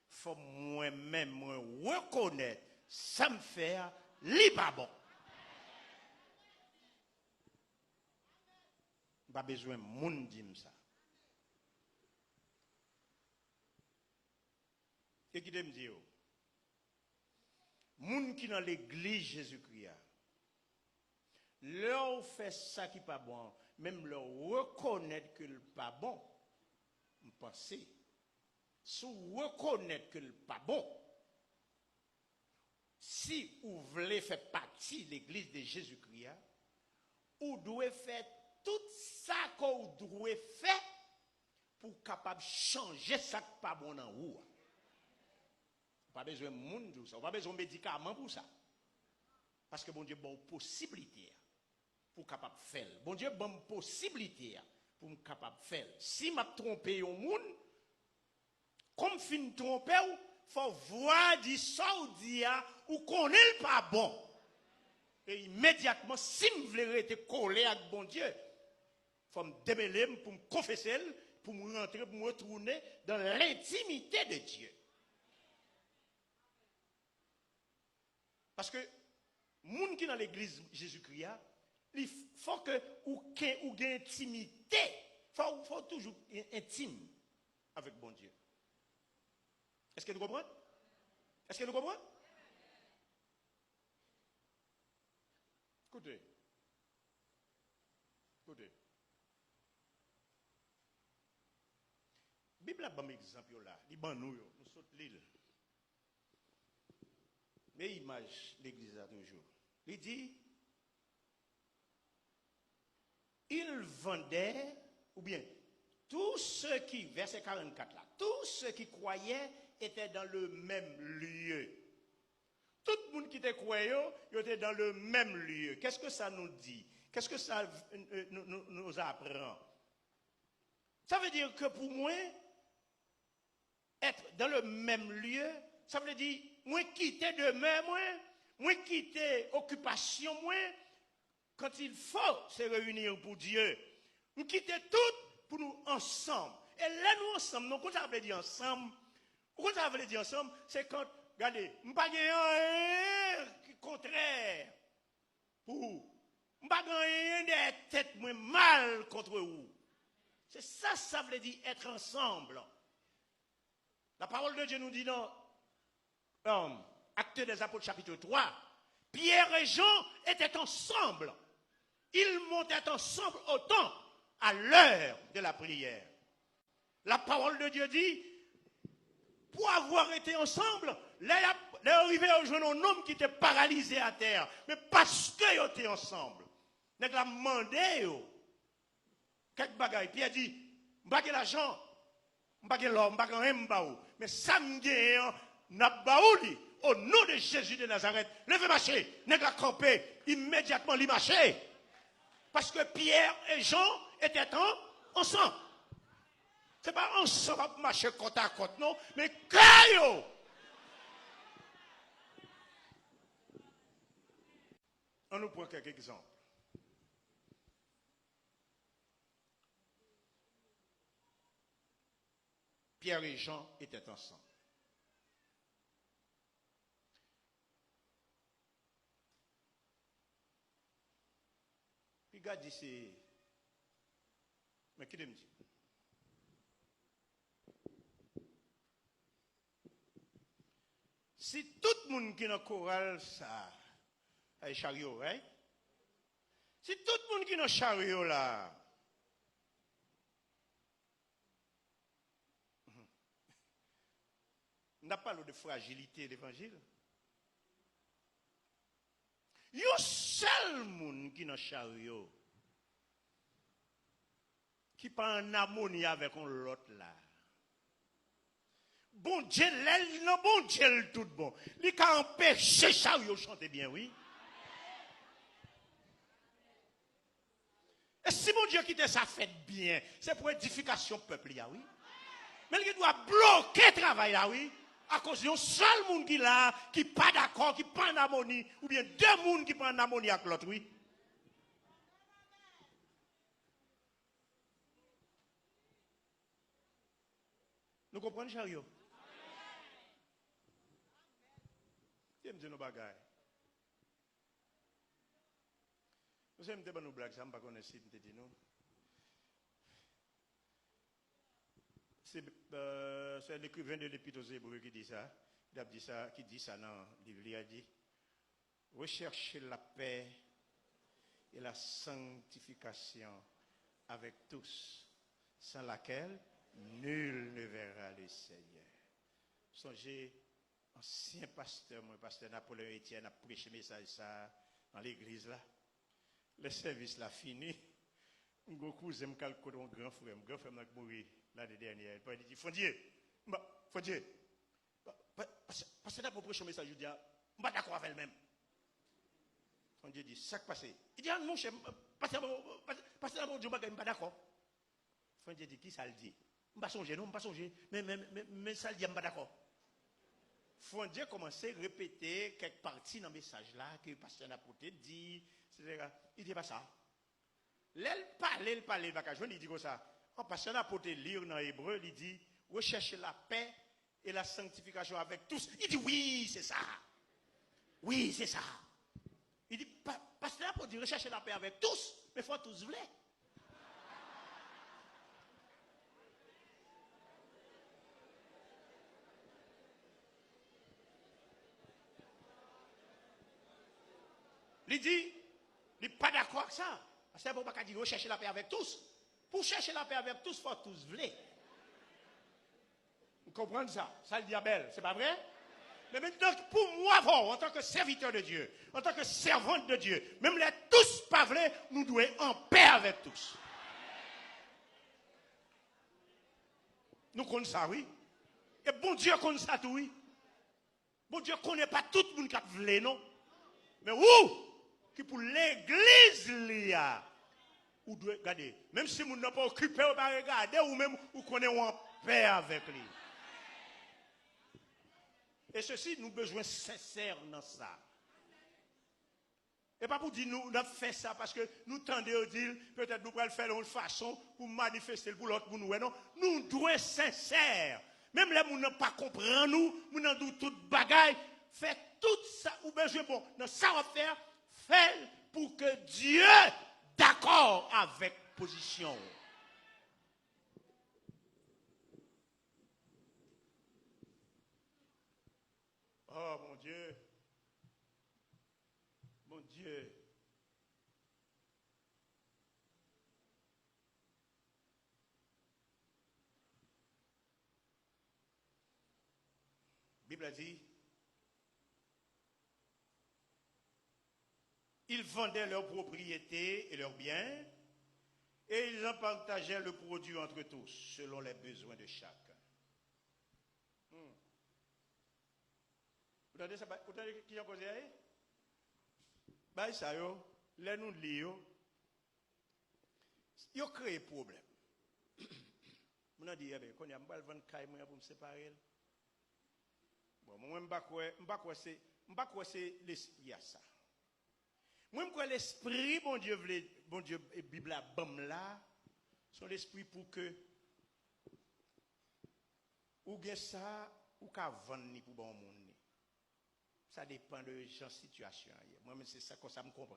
Faut moi-même moi reconnaître ça me faire li pas bon. Pas besoin moun dim ça. Et qui me dit, moun qui dans l'église Jésus-Christ, leur fait ça qui pas bon, même leur reconnaître que le pas bon, vous pensez, si vous reconnaître que le pas bon, si vous voulez faire partie de l'église de Jésus-Christ, vous devez faire tout ça que vous devez faire pour capable changer ça qui pas bon dans vous. Pas besoin de monde pour ça, pas besoin de médicaments pour ça. Parce que bon Dieu bon possibilité pour capable faire. Bon Dieu bon possibilité pour capable faire. Si m'a trompé un monde, comme fin tromper faut voir du Saudia ou connaît pas bon. Et immédiatement si me voulais être collé avec bon Dieu, faut me démêler pour me confesser, pour me rentrer pour me retourner dans l'intimité de Dieu. Parce que les gens qui sont dans l'église Jésus-Christ, il faut que ou gain intimité, faut toujours intime avec bon Dieu. Est-ce que nous comprenons? Est-ce que nous comprenons? Écoutez. Écoutez. Bible a bon exemple là, il ban nous saute l'île. Mais image l'église a toujours. Il dit il vendait ou bien tous ceux qui verset 44 là, tous ceux qui croyaient étaient dans le même lieu. Tout le monde qui était croyant, il était dans le même lieu. Qu'est-ce que ça nous dit? Qu'est-ce que ça nous apprend? Ça veut dire que pour moi, être dans le même lieu, ça veut dire, moi quitter demain, moi quitter occupation, moi, quand il faut se réunir pour Dieu, nous quitter tout pour nous ensemble. Et là, nous ensemble, nous, quand ça veut dire ensemble, quand ça veut dire ensemble, c'est quand, regardez, nous pas rien contraire pour vous. Nous pas rien des têtes mal contre vous. C'est ça, ça veut dire être ensemble. La parole de Dieu nous dit dans Actes des Apôtres chapitre 3, Pierre et Jean étaient ensemble. Ils montaient ensemble au temps, à l'heure de la prière. La parole de Dieu dit, pour avoir été ensemble, là, arrivé à rejoindre un homme qui était paralysé à terre. Mais parce qu'ils étaient ensemble. Nous avons demandé quelques bagailles. Pierre dit, je n'ai pas l'argent, je n'ai pas l'homme, je n'ai pas rien. Mais ça me dit, au nom de Jésus de Nazareth, levez marcher, nous avons campé, immédiatement les marcher. Parce que Pierre et Jean étaient ensemble. Ce n'est pas ensemble pour marcher côte à côte, non, mais caillou. On nous prend quelques exemples. Pierre et Jean étaient ensemble. Puis God dit c'est. Mais qui me dit? Si tout le monde qui est dans le choral, ça, est chariot, hein? Si tout le monde qui est dans le chariot là, on n'a pas de fragilité de l'évangile. Il y a un seul monde qui est dans le chariot, qui pas en harmonie avec l'autre là. Bon Dieu, non, bon Dieu, tout bon. Il a empêché chariot de chanter bien, oui. Et si mon Dieu quitte ça fait bien, c'est pour édification peuple, là, oui. Mais il doit bloquer le travail, là, oui. À cause d'un seul monde qui là, qui n'est pas d'accord, qui n'est pas en harmonie, ou bien deux mondes qui ne sont pas en harmonie avec l'autre, oui. Nous comprenons, chariot? Je me dis nos bagailles. Nous sommes des bonnes blagues, ça ne sais pas si nous dit nous. C'est l'écrivain de l'Épître aux Hébreux qui dit ça. Qui dit ça dans le livre. Il a dit recherchez la paix et la sanctification avec tous, sans laquelle nul ne verra le Seigneur. Songez, ancien pasteur, mon pasteur Napoléon Etienne a prêché message ça dans l'église là. Le service là fini. Mon cousin me calcule mon grand frère m'a mouru l'année dernière. Il dit Fondier, parce que là pour prêcher message, je dis, je ne suis pas d'accord avec elle-même. Fondier dit, ça qui passe. Il dit, mon cher, parce que là pour Dieu, je ne suis pas d'accord. Fondier dit, qui ça le dit? Je ne suis pas songer, mais ça le dit, je ne suis pas d'accord. Fondier commençait à répéter quelques parties dans le message là que le pasteur n'a pas dit, etc. Il dit pas ça. Il parle, il dit comme ça. Le pasteur n'a pas lire dans l'hébreu, il dit rechercher la paix et la sanctification avec tous. Il dit oui, c'est ça. Oui, c'est ça. Il dit pasteur n'a pas dit rechercher la paix avec tous, mais il faut tous vouloir. Il dit, Il n'est pas d'accord avec ça. C'est pour pas dire chercher la paix avec tous. Pour chercher la paix avec tous, il faut tous vouloir. Vous comprenez ça? Ça le diable, c'est pas vrai? Mais maintenant, pour moi, en tant que serviteur de Dieu, en tant que servante de Dieu, même les tous pas vrais, nous devons être en paix avec tous. Nous connaissons ça, oui. Et bon Dieu connaît ça, tout, oui. Bon Dieu connaît pas tout le monde qui veut, non. Mais où? Qui pour l'église, là, ou doit regarder. Même si vous n'êtes pas occupé, vous pas regarder, ou même vous connaissez en paix avec lui. Et ceci, nous avons besoin sincère dans ça. Et pas pour dire nous avons fait ça parce que nous tendons à dire peut-être nous pouvons le faire de façon pour manifester pour l'autre pour nous. Non, nous devons être sincères. Même là, nous n'avons pas compris nous, nous n'avons tout bagaille. Faites tout ça, ou besoin bon, dans ça va faire, faites pour que Dieu d'accord avec position. Oh mon Dieu. Mon Dieu. La Bible a dit, ils vendaient leurs propriétés et leurs biens et ils en partageaient le produit entre tous selon les besoins de chacun. Vous entendez ça? Vous entendez qui a causé? Bah, ça, les nous lisons, ils ont créé problème. On a dit, qu'on y a un bal vendre caille pour me séparer. Bon, moi, je ne sais pas c'est l'esprit à ça. Moi, je crois l'esprit, bon Dieu, et Bible la bam là, sont l'esprit pour que, ou bien ça, ou qu'à vendre pour bon monde. Ça dépend de gens situation. Moi-même, c'est ça que ça me comprend.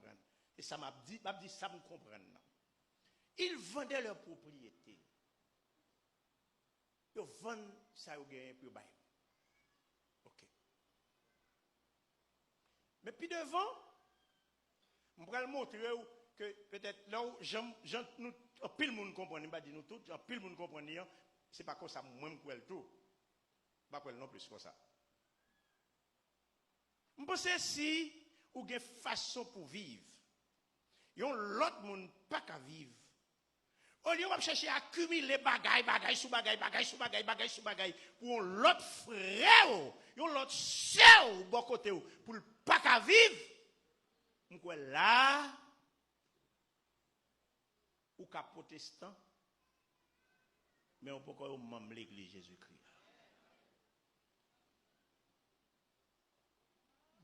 Et ça m'a dit ça me comprend. Ils vendaient leur propriété. Ils vendent ça au gain pour bailler. OK. Mais puis devant, je vais montrer que peut-être là où nous, pile le monde comprend, pas dire nous tous, pile le monde comprend, c'est pas comme ça, moi-même, je le tout. Pas non plus comme ça. Je pense que si vous avez une façon pour vivre, il y a l'autre monde pas qu'à vivre. Au lieu de chercher à accumuler bagaille sous bagaille pour l'autre frère, l'autre sœur bon côté pour le pas qu'à vivre. Donc là, ou qu'à protestant, mais on peut pas même l'église Jésus-Christ.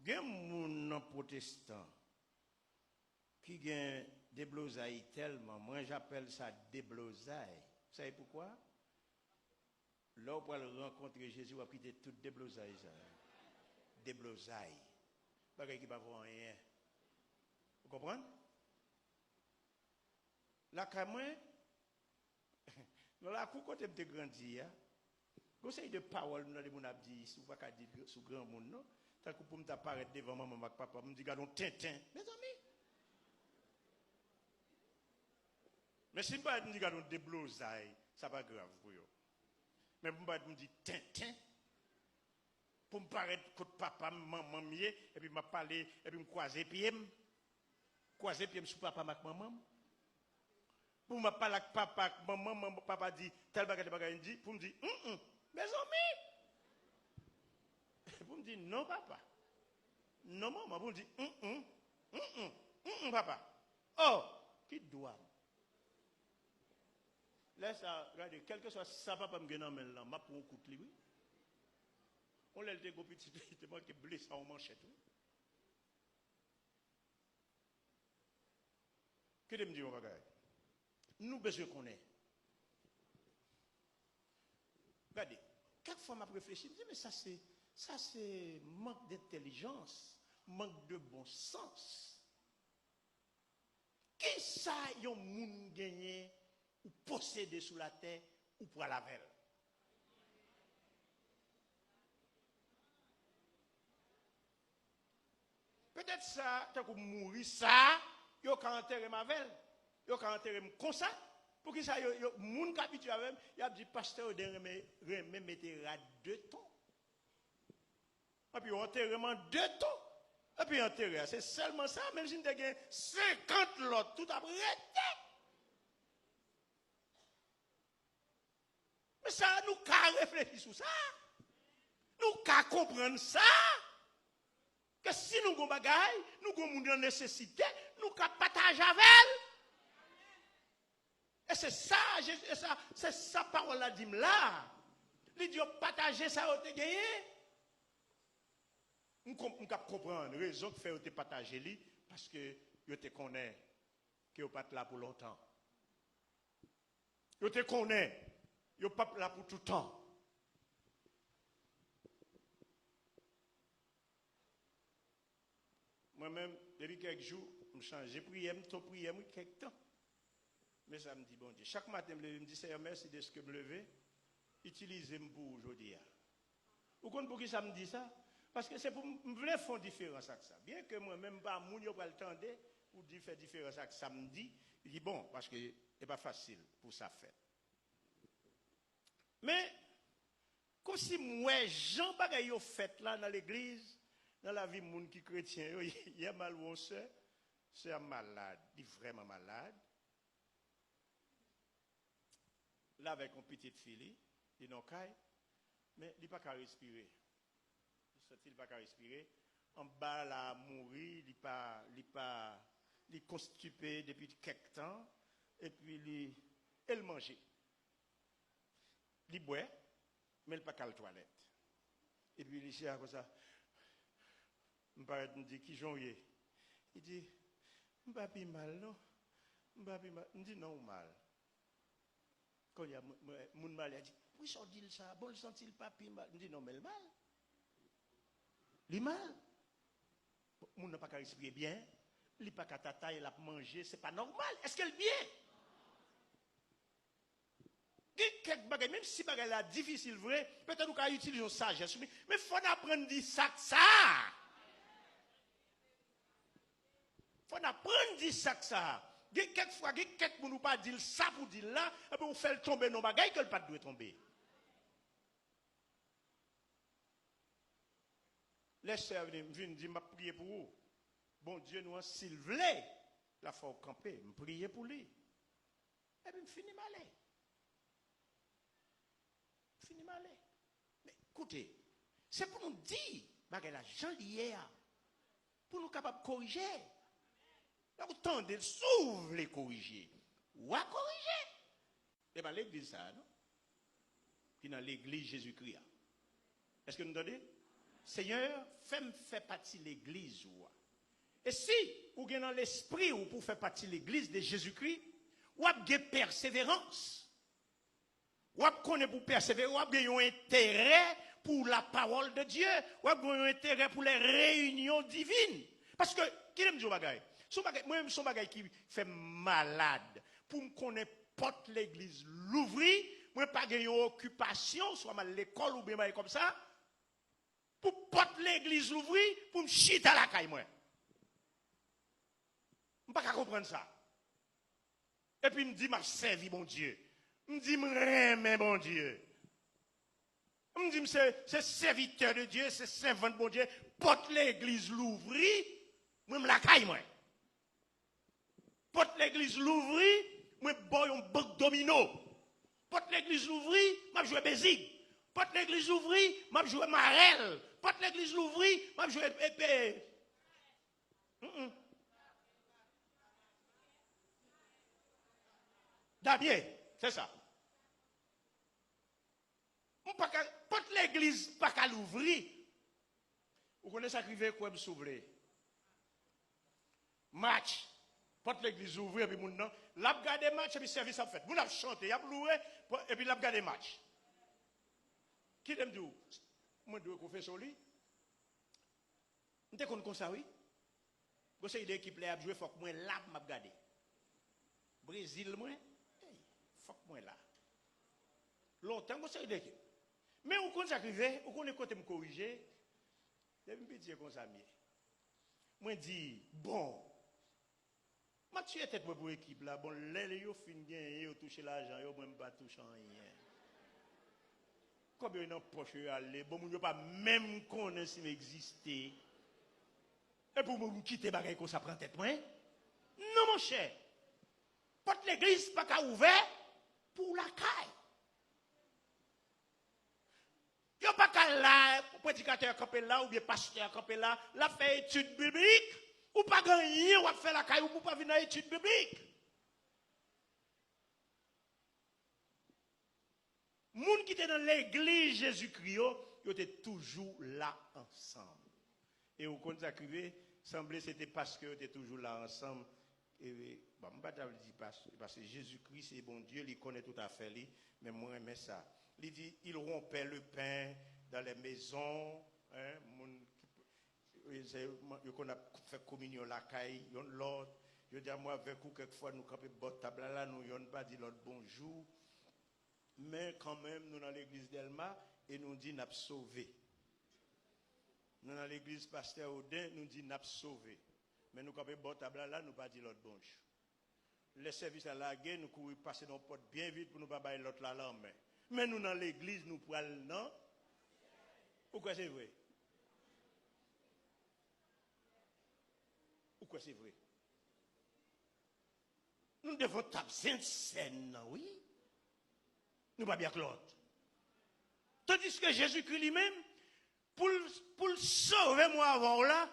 Il y a des protestants qui ont des blosailles tellement, moi j'appelle ça des blosailles. Vous savez pourquoi? Là où on rencontrer Jésus, on va quitter toutes des blosailles. Des blosailles. Pas qui ne va voir rien. Vous comprenez? Là, quand même, dans la cour, quand tu as grandi, conseil de parole, nous avons dit, si vous ne pouvez pas dire sous grand monde, non? Tant que pour me apparaître devant maman et papa, me dit gardons Tintin. Mes amis. Mais si je me dis gardons des blosailles, ça va grave pour eux. Mais pour me dire Tintin, pour me paraître côté papa, maman, et puis me parler, et puis me croiser pied sous papa et maman. Pour me parler avec papa, maman, papa dit tel bagage dit, pour me dire mes amis. Pour me dire non papa, non maman, pour me dire papa. Oh, qui doit? Laisse ça, regardez, quel que soit ça papa me gagne en main là, m'a pour un coup de lui. On l'a dit petit tellement que blessé en manchette. Que de me dire bagage? Nous besoin qu'on ait. Regardez, quelquefois m'a réfléchi, je me dis mais ça c'est manque d'intelligence, manque de bon sens. Qui ça yon moun gagné ou posséder sous la terre ou pour la veille? Peut-être ça, tant qu'on mourit ça, yo ka enterrer Mavel, yo ka enterrer comme ça. Pour qui ça yo moun qui habitué avec, il a dit pasteur de remet mettre à 2 tons. Et puis enterrement 2 tons. Et puis enterrer, c'est seulement ça, même si tu as 50 lots tout après. Mais ça nous ka réfléchir sur ça. Nous ka comprendre ça. Que si nous avons des bagailles, nous avons une nécessité, nous avons partager avec elle. Et c'est ça parole là dit là. Il dit partager ça au te gagné. On comprendre raison que fait te partager li parce que yo te connaît que yo pas là pour longtemps. Yo te connaît, yo pas là pour tout le temps. Moi-même, depuis quelques jours, je change. J'ai prié, quelques temps. Mais ça me dit, bon Dieu, chaque matin, je me dis, Seigneur, merci de ce que je me levais. Utilisez-moi pour aujourd'hui. Vous comprenez pour qui ça me dit ça? Parce que c'est pour me faire différence avec ça. Bien que moi-même, pas mon yo pas le temps pour faire différence avec ça me dit, il dit, bon, parce que c'est pas facile pour ça faire. Mais, comme si moi, Jean Bagay yo fait là dans l'église, dans la vie de monde qui chrétien, il y a mal ou c'est un malade, il est vraiment malade. Là avec une petite fille, il n'a pas, mais il n'a pas qu'à respirer. Il n'a pas qu'à respirer. En bas là, mourir, il est constipé depuis quelque temps, et puis il mange. Il boit, mais il n'a pas qu'à la toilette. Et puis il est comme ça. Je dis, qui j'en ai? Il dit, je ne suis pas mal, non? Je dis, non, mal. Quand il y a mon mal, il dit, oui, ça dit ça, bon, il sent il pas mal. Je dis, non, mais le mal. Le mal. Mon n'a pas qu'à respirer bien, il n'a pas qu'à tatailler, il a manger, c'est pas normal. Est-ce qu'elle bien? Même si bagay là difficile, vrai, peut-être qu'on peut utiliser une sagesse, mais il faut apprendre à dire ça. Il faut apprendre à dire ça. Quelquefois, quelques nous pas dire ça pour dire là, et puis on fait le tomber dans bagay que le pas doit tomber. Laissez venir dire m'a prier pour vous. Bon Dieu nous s'il voulait, la faut camper, me prier pour lui. Et puis me finir malé. Fini malé. Mais écoutez, c'est pour nous dire, bagay la gens lié pour nous capables de corriger. Là, vous tendez, s'ouvre les corriger. Ou à corriger. Et bien l'église ça, non? Qui dans l'église Jésus-Christ. Est-ce que nous entendez? Seigneur, fait partie de l'église. Et si vous avez dans l'esprit ou pour faire partie de l'église de Jésus-Christ, vous avez persévérance. Vous avez pour persévérer, vous avez un intérêt pour la parole de Dieu, vous avez un intérêt pour les réunions divines. Parce que, qui aime dire bagay? Moi-même, son bagay qui fait malade. Pour me connaître porte l'église, l'ouvrir, moi pas gagner une occupation, soit mal l'école ou bien comme ça, pour porte l'église, l'ouvrir, pour me chiter à la caille, moi. Je ne peux pas comprendre ça. Et puis, il me dit, m'a servi, mon Dieu. Il me dit, mais bon Dieu. Il me dit, c'est serviteur de Dieu, c'est servant de bon Dieu. Porte l'église l'ouvrir, moi, je la caille, moi. Porte l'église l'ouvrir, moi, boy, un banc domino. Porte l'église l'ouvrir, moi, je joue bézig. Porte l'église l'ouvrir, moi, je joue marelle. Porte l'église l'ouvrir, moi, je joue épée. Damien, c'est ça. Porte l'église pas qu'à l'ouvrir. Vous connaissez ça qui veut quoi me s'ouvrir? Match. Porte l'église ouvrir et puis moun nan, l'a regarder match et puis service a fait. Moun a chanté, y a loué et puis l'a regarder match. Qui t'aime dire? Moi dois confesser lui. M'te konn comme ça oui. Vous savez l'équipe là a joué faut que moi là m'a regarder. Brésil moi, faut que moi là. Longtemps vous savez l'équipe. Mais vous connaissez ça qui veut, vous connaissez côté me corriger. Je me petit comme ça mieux. Moi dis bon Ma tu étais pour équipe là, bon, les yo fin gagner, yo toucher l'argent, yo même pas toucher rien. Combien de poche yo aller, bon moun yo pas même connaître s'il existait. Et pour me quitter bagay comme ça prend tête moi. Non mon cher. Porte l'église pas qu'à ouvert pour la caille. Yo pas qu'à là, prédicateur campé là ou bien pasteur campé là, la fait étude biblique ou pas gagner ou faire la caille ou pas venir à étude biblique. Moun qui était dans l'église Jésus-Christ, yo étaient toujours là ensemble. Et au compte ça crivé, semblait c'était parce que étaient toujours là ensemble. Et bon, je ne vais pas dire parce que Jésus-Christ c'est bon Dieu, il connaît tout à fait lui, mais moi j'aime ça. Il dit il rompait le pain dans les maisons, hein, on a fait communion la caille, l'autre, je dis moi avec vous quelquefois nous camper bord table là, nous on pas dit l'autre bonjour. Mais quand même nous dans l'église d'Elma et nous dit n'a sauvé. Nous dans l'église pasteur Odin nous dit n'a sauvé. Mais nous camper bord table là, nous pas dit l'autre bonjour. Les services à la guerre nous courir passer dans porte bien vite pour nous pas bailler l'autre là en main. Mais nous dans l'église nous pral non. Pourquoi c'est vrai? Pourquoi c'est vrai? Nous devons taper scène, oui. Nous pas bien que l'autre. Tandis que Jésus-Christ lui-même, pour sauver moi avant là, la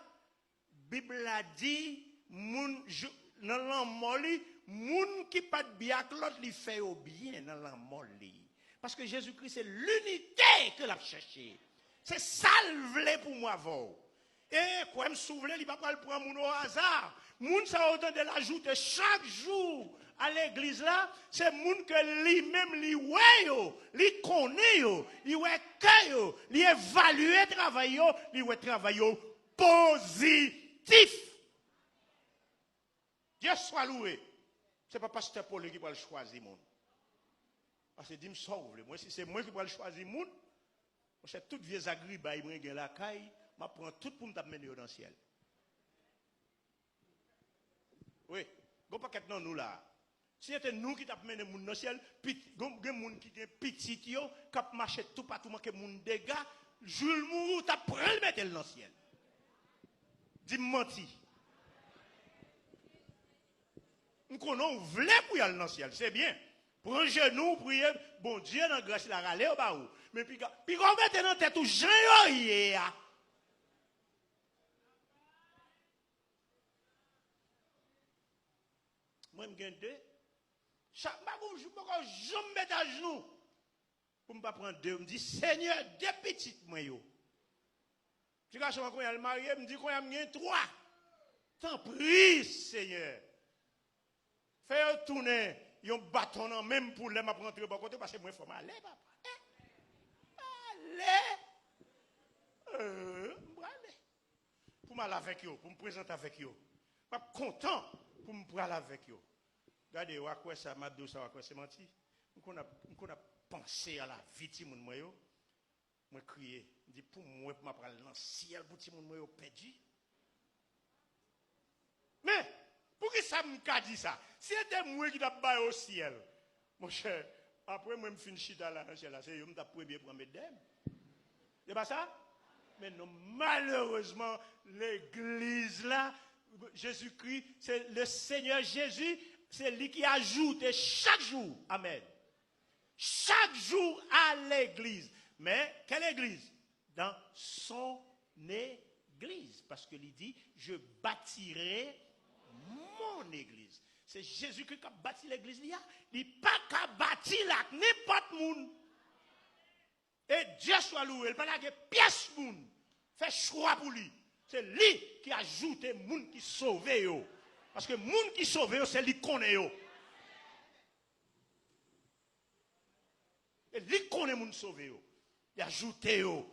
Bible a dit, dans l'amoli, moun qui pas de bien que l'autre, lui fait au bien dans l'amoli. Parce que Jésus-Christ, c'est l'unité que l'a cherché. C'est ça le voulait pour moi avant. Et quand me souvenir, il va pas le prendre mon au hasard. Moun ça autant de l'ajouter chaque jour à l'église là, c'est moun que lui-même lui ouais yo, lui connaît yo, lui ouais que yo, lui évalue travail yo, lui ouais travail yo positif. Dieu soit loué. C'est pas pasteur Paul qui va le choisir moun. Parce que dit me sauve, moi si c'est moi qui va le choisir moun, c'est toute vieux agriba il me la caille. Je prends tout pour me mener dans le ciel. Oui, il n'y a pas que nous là. Si c'était nous qui t'avons mené dans le ciel, il y a des gens qui sont petits, qui marchent tout partout, qui ont des dégâts, Jules Mourou, tu as pris le mettre dans le ciel. Dis-moi menti. Nous connaissons, vous voulez pour y aller dans le ciel, c'est bien. Pour un genou, prier, bon Dieu, dans la grâce, il a râlé au bas. Mais puis, quand mettez dans la tête, tout Jean yoye. Moi, je gagne deux. Chaque fois, je me mets à genoux. Pour ne pas prendre deux, je me dis, Seigneur, deux petites, moi, yo. Tu vois, quand il y a le marié, je me dis, quand il y a trois. T'en prie, Seigneur. Fais tourner, un bâton, même pour les m'apprendre de bon côté, parce que moi, il faut m'aller, papa. Allez. Pour m'aller avec eux, pour me présenter avec eux. Je suis content pour me parler avec eux. Regardez, quoi ça m'a dit ça, quoi c'est menti. On a pensé à la vie de mon moyo. Moi crier, dit pour moi pour m'apprendre dans le ciel pour mon moyo perdu. Mais pour qui ça me dit ça? Si c'était moi qui t'a baillé au ciel, mon cher, après moi me fin chita là dans ciel là, c'est yo me t'a premier pour mettre dem. C'est pas ça? Mais non, malheureusement l'église là, Jésus-Christ, c'est le Seigneur Jésus, c'est lui qui ajoute chaque jour. Amen. Chaque jour à l'église. Mais quelle église? Dans son église. Parce que il dit, je bâtirai mon église. C'est Jésus-Christ qui a bâti l'église. Il n'est pas qu'à bâtir là, n'importe monde. Et Dieu soit loué. Il n'y a pas de pièce monde. Fait choix pour lui. C'est lui qui ajoute les gens qui sauvent. Parce que les gens qui sauvent, c'est lui qui connaît. Et lui qui connaît les gens qui sauvent. Il ajoute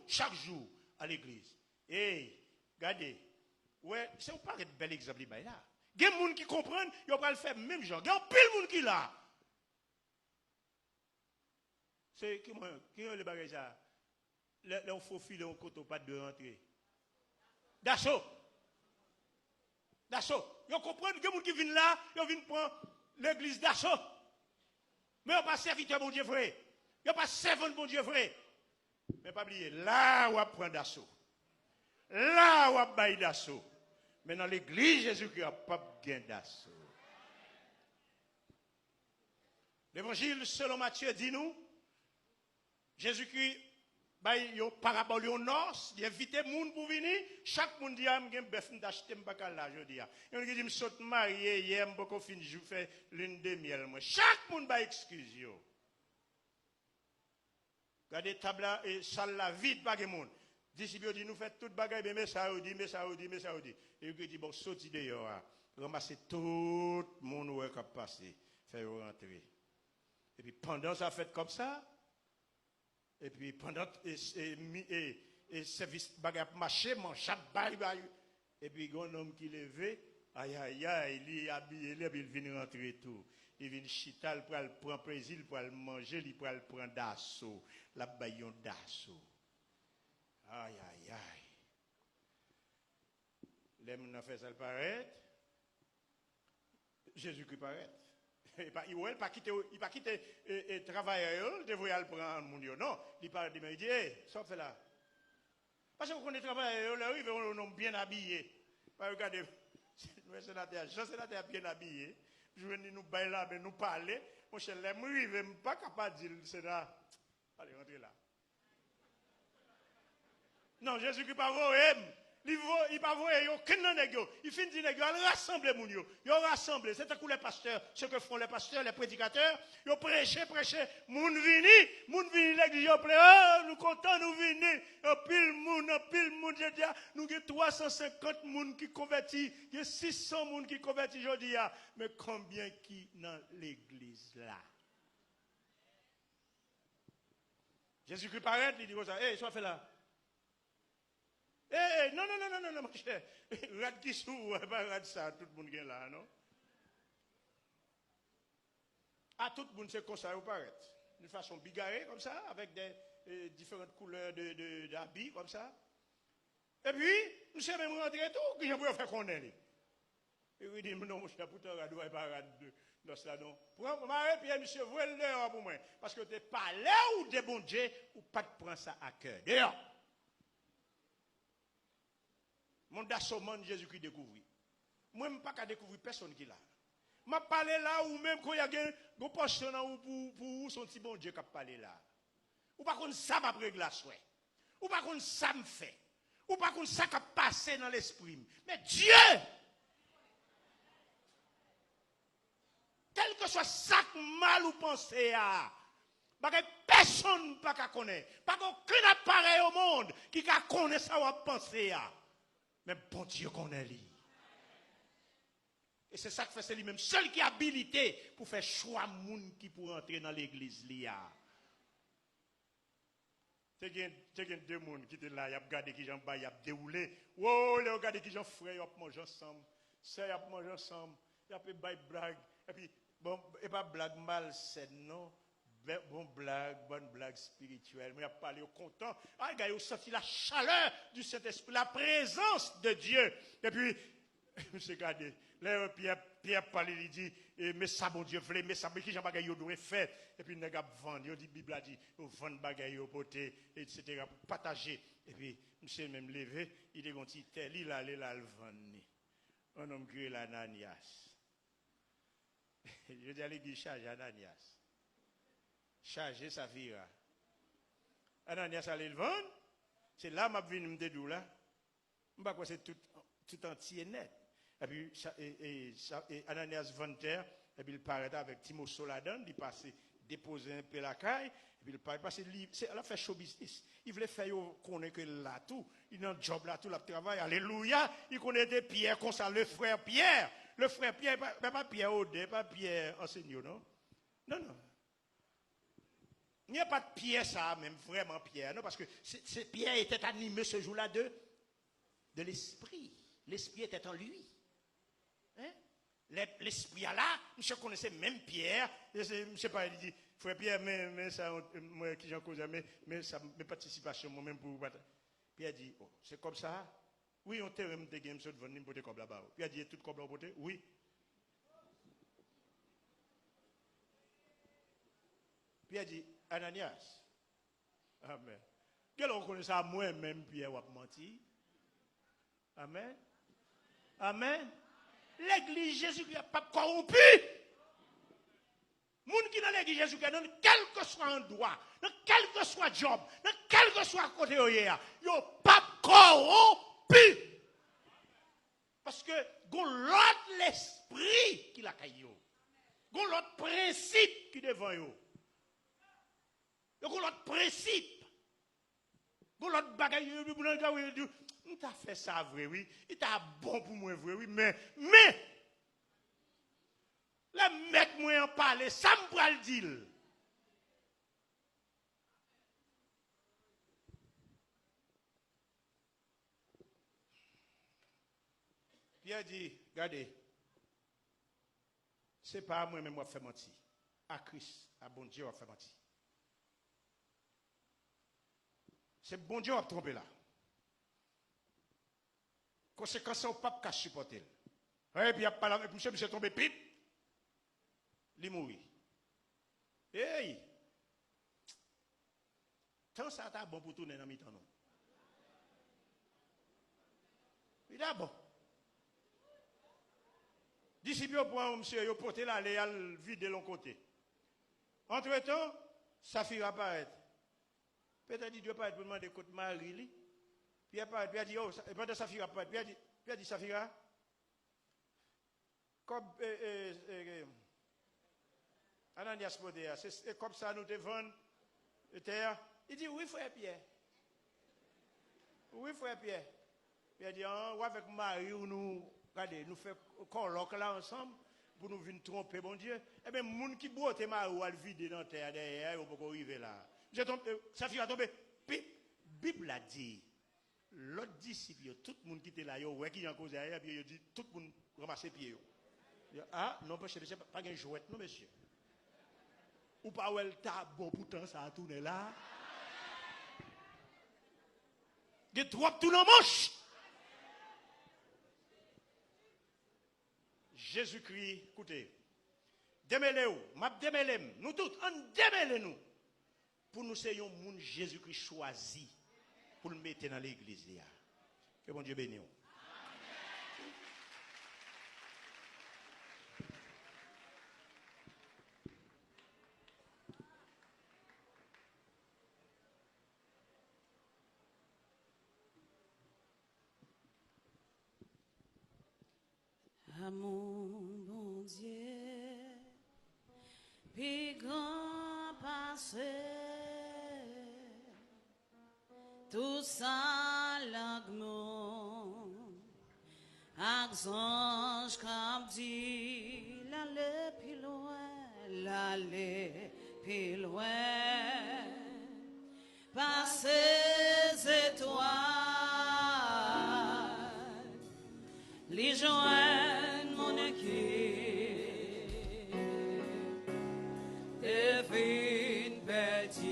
chaque jour à l'église. Et regardez, ouais, c'est pas un bel exemple là. Il y a des gens qui comprennent, ils vont le faire même genre. Il y a pile de gens qui là. C'est qui est le bagage ça? Là, on faut filer un côté, pas de rentrer. Dassault. d'assaut. Vous comprenez que les gens qui viennent là, ils viennent prendre l'église d'assaut. Mais on pas serviteur bon Dieu vrai. Ils pas servant bon Dieu vrai. Mais pas oublier, là où on prend d'assaut. Là où on baille d'assaut. Mais dans l'église, Jésus-Christ n'a pas gain d'assaut. L'évangile selon Matthieu dit nous, Jésus-Christ, il y a une parabole, il a invité les gens pour venir. Chaque monde dit, je vais acheter un là, je dis. Il y a qui dit, je suis marié hier, je vais finir, je fais lune de miel. Chaque monde va excuser. Regardez table et salle là vide, pas de monde. Disciples dit, nous faisons tout bagaille, mais ça dit. Et il dit, bon, sorti dehors, ramassez tout le monde qui a passé, faire rentrer. Et puis pendant ça fait comme ça, et puis pendant et service bagarre marché, mon chat bail, et puis il y a un homme qui levé, aïe, il est habillé, il vient rentrer tout. Il vient chita, il prend plaisir, il prend manger, il prend d'assaut, la baillon d'assaut. Aïe. L'homme n'a fait ça le paraître, Jésus-Christ paraît. Il ne pas quitter le travailleur, il devrait aller prendre mon Dieu. Non, il parle de moi, il dit, ça fait là. Parce que vous connaissez le travailleur, là, ils sont bien habillés. Regardez, Jean sénateur bien habillé. Je vais nous bailler là, mais nous parler. Mon cher, je ne suis pas capable de dire, c'est là. Allez, rentrez là. Non, Jésus-Christ pas vrai. Il pas vrai, aucun nègre. Il finit de nègre, il rassemble les gens. Il rassemble, c'est un les pasteurs, ce que font les pasteurs, les prédicateurs, ils prêchent, moun vini l'église, nous contents nous venir, pile moun, je dis, nous avons 350 moun qui convertis, il y a 600 moun qui convertis, je dis, mais combien qui dans l'église là? Jésus-Christ paraît, il dit comme ça, soit fait là. Non, mon cher. Regarde qui sous, pas regarde ça, tout le monde est là, non? À tout le monde, c'est comme ça, vous paraît. D'une façon bigarrée, comme ça, avec des différentes couleurs d'habits, comme ça. Et puis, nous sommes même rentrés tout, que je peux faire qu'on est. Et il dit, non, mon cher, pourtant, je ne dois pas regarder dans cela, non. Pour moi, Pierre, monsieur, vous êtes là pour moi. Parce que tu n'es pas là ou de bon Dieu, ou pas de prendre ça à cœur. D'ailleurs, mon dassoman Jésus-Christ découvrit. Moi, je ne peux pas découvrir personne qui l'a. Je parle là ou même quand il y a un poste pour son petit bon Dieu qui a parlé là. Ou pas qu'on ça m'a pris glace, ou pas qu'on ça me fait. Ou pas qu'on ça qui a passé dans l'esprit. Mais Dieu, quel que soit ça mal ou pensé à, personne ne peut connaître. Pas aucun appareil au monde qui connaît ça ou penser à. Mais bon Dieu connaît lui. Et c'est ça que fait, c'est lui-même seul qui est habilité pour faire choix moun qui pour entrer dans l'église lia. C'est deux moun qui étaient là, y a regardé qui j'en bas, y a déroulé. Oh, les regardé qui j'en frère, y a mangé ensemble. Ça y a mangé ensemble. Y a fait bail blague et puis bon et pas blague mal c'est non. Bonne blague spirituelle. Mais il a parlé au content. Ah, il a senti la chaleur du Saint-Esprit, la présence de Dieu. Et puis, monsieur Gade, là, Pierre parle, il dit, mais ça, bon Dieu, mais ça, mais qui j'en bagaille, il doit faire. Et puis, il a vendu, il dit, la Bible a dit, vendre bagaille au poté, etc., pour partager. Et puis, monsieur même levé, il dit, il a allé là, le vendre. Un homme qui est Ananias. Je dis à l'église, charge Ananias. Charger sa vie. Ananias allait le vendre. C'est là que je viens de là. Je ne sais pas c'est tout entier net. Et puis Ananias vend terre. Et puis il paraît avec Timo Soladan. Il passe déposer un peu la caille. Et puis il paraît parce qu'il a fait show business. Il voulait faire connaître que là tout. Il a un job là tout, le travail. Alléluia. Il connaît des Pierre comme ça. Le frère Pierre. Le frère Pierre, pas Pierre Audet, pas Pierre enseignant, non? Non. Il n'y a pas de Pierre, ça, même vraiment Pierre, non, parce que Pierre était animé ce jour-là de l'esprit. L'esprit était en lui. Hein? L'esprit là, monsieur connaissait même Pierre. Je ne sais pas, il dit, frère Pierre, mais ça, moi qui j'en cause, mais ça, mes participations, moi-même pour. Pierre dit, oh, c'est comme ça. Oui, on t'a remis des games sur le venir pour te comme là-bas. Puis il a dit tout comme là-bas. Oui. Puis il a dit Ananias. Amen. Quel on connaît ça moi-même, Pierre, ou a menti. Amen. Amen. L'église Jésus-Christ n'est pas corrompu. Les gens qui dans l'église Jésus-Christ, dans quel que soit endroit, dans quel que soit job, dans quel que soit côté, ils ne sont pas corrompus. Parce que l'autre l'esprit qui l'a caillé. L'autre principe qui est devant eux. L'autre principe. L'autre bagaille, il t'a fait ça vrai, oui. Il t'a bon pour moi, vrai, oui. Mais, le mettre moi en parler, ça me prend le dire. Pierre dit, regardez, ce n'est pas à moi-même qui fait mentir. À Christ, à bon Dieu, qui fait mentir. C'est bon Dieu qui a trompé là. Conséquence, c'est au pape qui a supporté. Et puis, il a parlé avec monsieur, monsieur tombé pip. Il mourit. Hey! Tant ça t'a bon pour tourner dans mi-temps, non? Il est bon. D'ici, il prend monsieur, il porte là, il vide de l'autre côté. Entre-temps, Saphir apparaît. Peut-être Dieu apparaît pour demander côté Marie. Puis il a dit, oh, pendant Saphir apparaît. Puis il a dit, Saphira, comme Ananias Podéa, c'est comme ça nous devons le terre. Il dit, oui, frère Pierre. Oui, frère Pierre. Puis il a dit, oh, avec Marie, nous, regardez, nous faisons colloque là ensemble pour nous venir tromper, bon Dieu. Eh bien, les gens qui boivent Marie, ou le vide dans la terre derrière, ils ne peuvent pas arriver là. Saphira a tombé. La Bible a dit, l'autre disciple, tout le monde qui était là, ouais, qui en cause derrière, puis il dit, tout le monde ramasse les pieds. Ah, non, monsieur, pas de jouette, non, monsieur. Ou pas, où elle t'a bon, pourtant, ça a tourné là. Des droits tout dans manche. Jésus-Christ, écoutez, démêlez-vous, m'a démêlé, nous tous, on démêlez-nous. Pour nous, c'est un monde Jésus-Christ choisi pour le mettre dans l'église. Que bon Dieu bénisse. À mon bon Dieu, puis grand passé, tout ça l'agmon, ange comme dit, l'aller plus loin, passer étoiles, les joints mon équipe, et fin bêtise,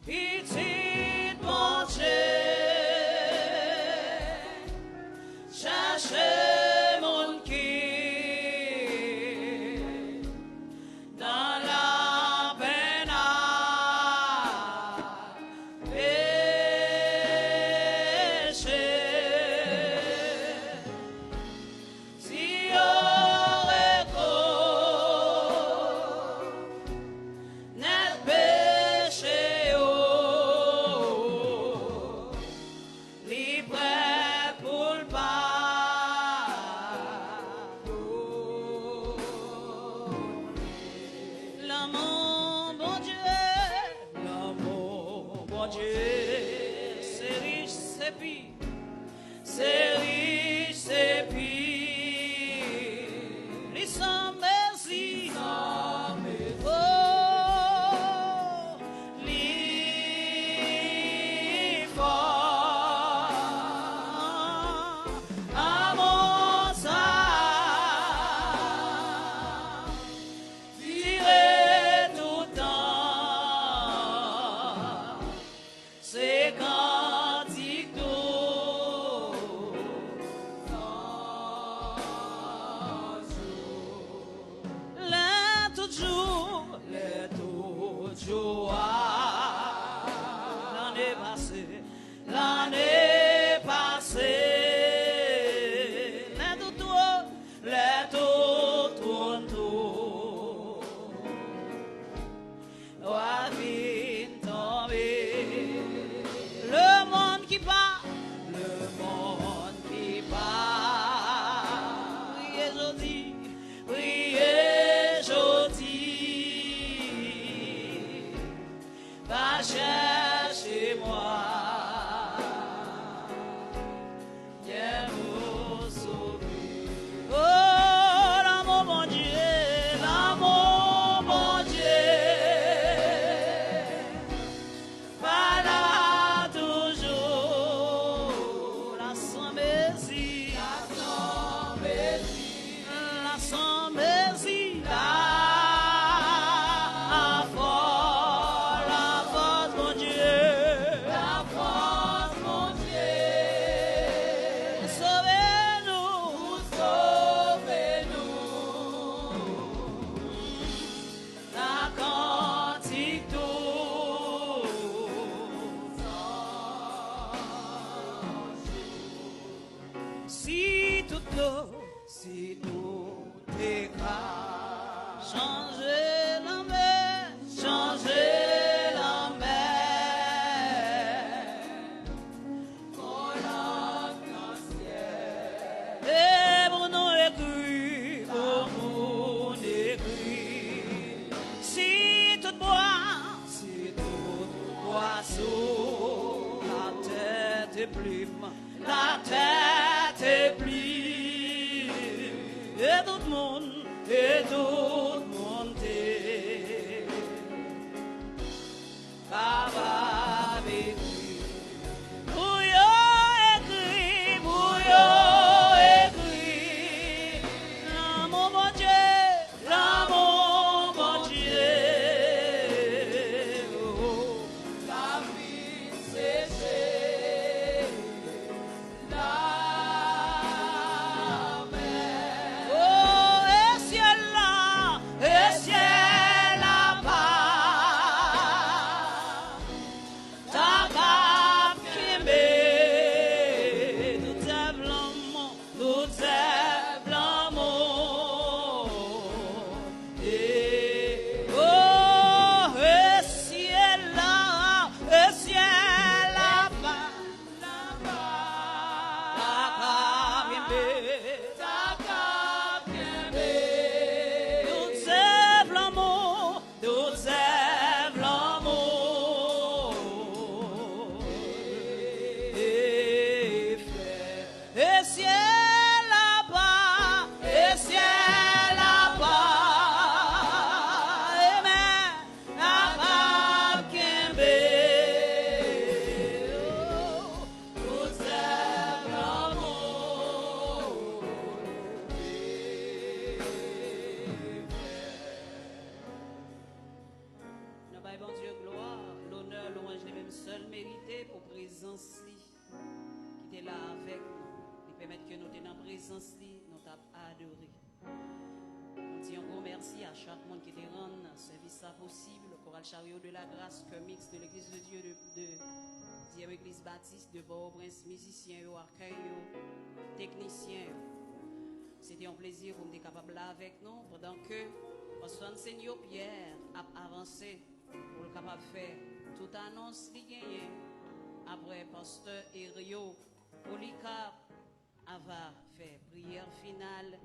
petite bon Dieu, cherchez mon qui dans la peine à pécher. La tête est plie, et tout le monde est capable d'écrire. Bouillon écrit, l'amour bon Dieu, l'amour bon Dieu. La vie séchée. Possible, Chorale Chariot de la Grâce, cœur mixte de l'Église de Dieu de 10e Église Baptiste de Port-au-Prince, musiciens, accueil, techniciens. C'était un plaisir pour nous être capable là avec nous pendant que Pasteur Seigneur Pierre a avancé pour le capable de faire toute annonce qui gagne. Après Pasteur Erio Polycarpe va faire prière finale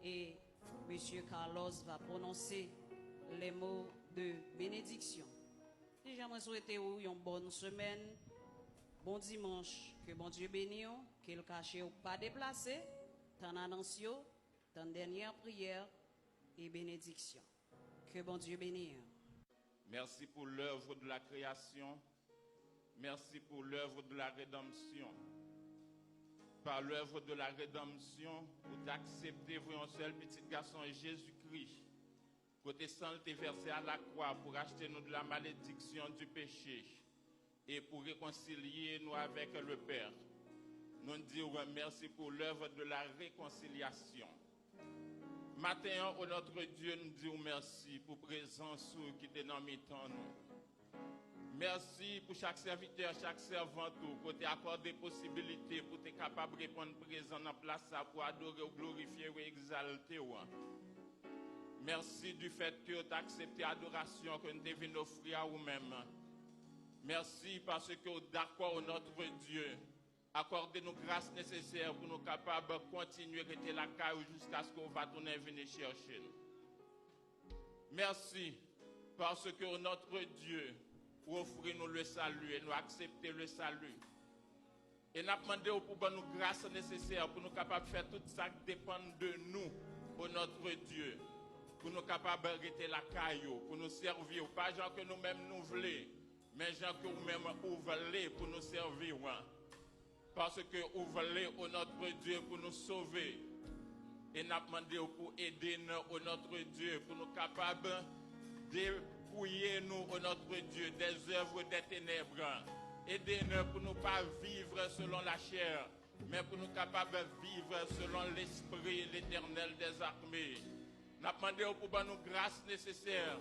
et Monsieur Carlos va prononcer les mots de bénédiction. Déjà, moi souhaite une bonne semaine, bon dimanche, que bon Dieu bénisse, que le cachet ou pas déplacé, tant annonce, tant dernière prière et bénédiction. Que bon Dieu bénisse. Merci pour l'œuvre de la création. Merci pour l'œuvre de la rédemption. Par l'œuvre de la rédemption, vous acceptez un seul petit garçon Jésus-Christ. Côté sang est versé à la croix pour acheter nous de la malédiction du péché et pour réconcilier nous avec le Père. Nous disons merci pour l'œuvre de la réconciliation. Matin, au notre Dieu, nous disons merci pour la présence qui est dans mes temps. Merci pour chaque serviteur, chaque servante, pour t'accorder possibilité pour être capable de répondre présent en place pour adorer, glorifier et exalter. Merci du fait que tu as accepté l'adoration que nous devons offrir à nous-mêmes. Merci parce que vous êtes d'accord notre Dieu. Accordez-nous grâce nécessaire pour nous capables de continuer à rester la caille jusqu'à ce qu'on va tourner venir chercher. Merci parce que notre Dieu offre nous le salut et nous accepter le salut. Et nous demandons pour nous grâce nécessaire pour nous capables de faire tout ça qui dépend de nous, pour notre Dieu. Pour nous capables de rester la caillou, pour nous servir, pas gens que nous-mêmes nous voulons, mais gens que nous-mêmes nous voulons pour nous servir. Parce que vous voulez, oh notre Dieu, pour nous sauver. Et nous demandé pour aider nous, oh notre Dieu, pour nous capables de dépouiller nous, oh notre Dieu, des œuvres des ténèbres. Aidez-nous pour ne pas vivre selon la chair, mais pour nous capables de vivre selon l'Esprit, l'Éternel des armées. Nous demandons pour nous grâce nécessaire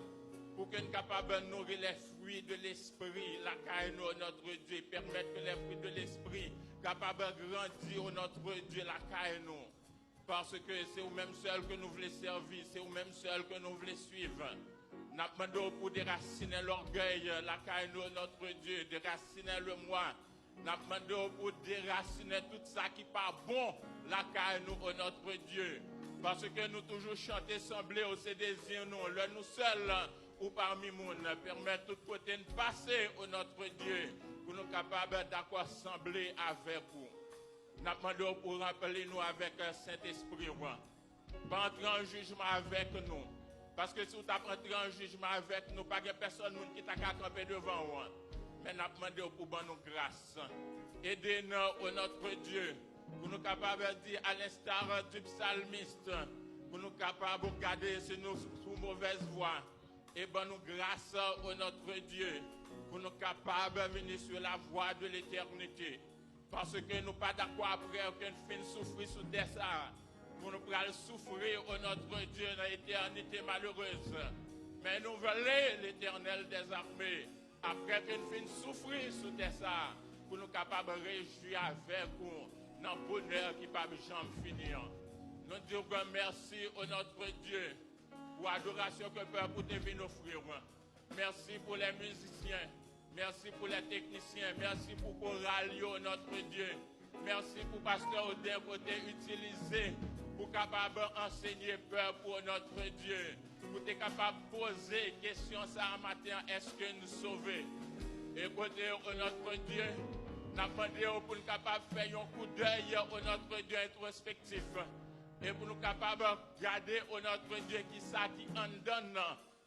pour que nous soyons capables de nourrir les fruits de l'Esprit, la caille, notre Dieu, permettre que les fruits de l'Esprit capables de grandir, notre Dieu, la caille, nous. Parce que c'est vous-même seul que nous voulons servir, c'est vous-même seul que nous voulons suivre. Nous demandons pour déraciner l'orgueil, la caille, notre Dieu, déraciner le moi. Nous demandons pour déraciner tout ça qui n'est pas bon, la caille, notre Dieu. Parce que nous toujours chanter, sembler au désir, nous seuls ou parmi nous, permettre tout côté de passer au notre Dieu, pour nous capables d'accord sembler avec vous. Nous demandons pour rappeler nous avec le Saint-Esprit. Pas entrer en jugement avec nous. Parce que si vous entrez en jugement avec nous, pas de personne qui t'a campé devant vous. Mais nous demandons pour nous grâce. Aidez-nous au notre Dieu. Pour nous capables de dire à l'instar du psalmiste, pour nous capables de garder sur nous sous mauvaise voie. Et nous grâce au notre Dieu, pour nous capables de venir sur la voie de l'éternité. Parce que nous pas d'accord après aucune fin souffrir sous des ça. Pour nous pourrons souffrir au notre Dieu dans l'éternité malheureuse. Mais nous voulons l'Éternel des armées. Après qu'une fin souffrir sous des ça, pour nous capables de réjouir avec vous dans le bonheur qui ne peut jamais finir. Nous disons merci au notre Dieu pour l'adoration que le peuple est venu offrir. Merci pour les musiciens. Merci pour les techniciens. Merci pour Coralio, notre Dieu. Merci pour Pasteur Odin côté utilisé pour capable enseigner peuple pour notre Dieu. Pour être capable de poser question ça matin, est-ce que nous sauvons? Écoutez, notre Dieu, nous demandons pour nous capables de faire un coup d'œil au notre Dieu introspectif. Et pour nous capables de garder au notre Dieu qui ça qui en donne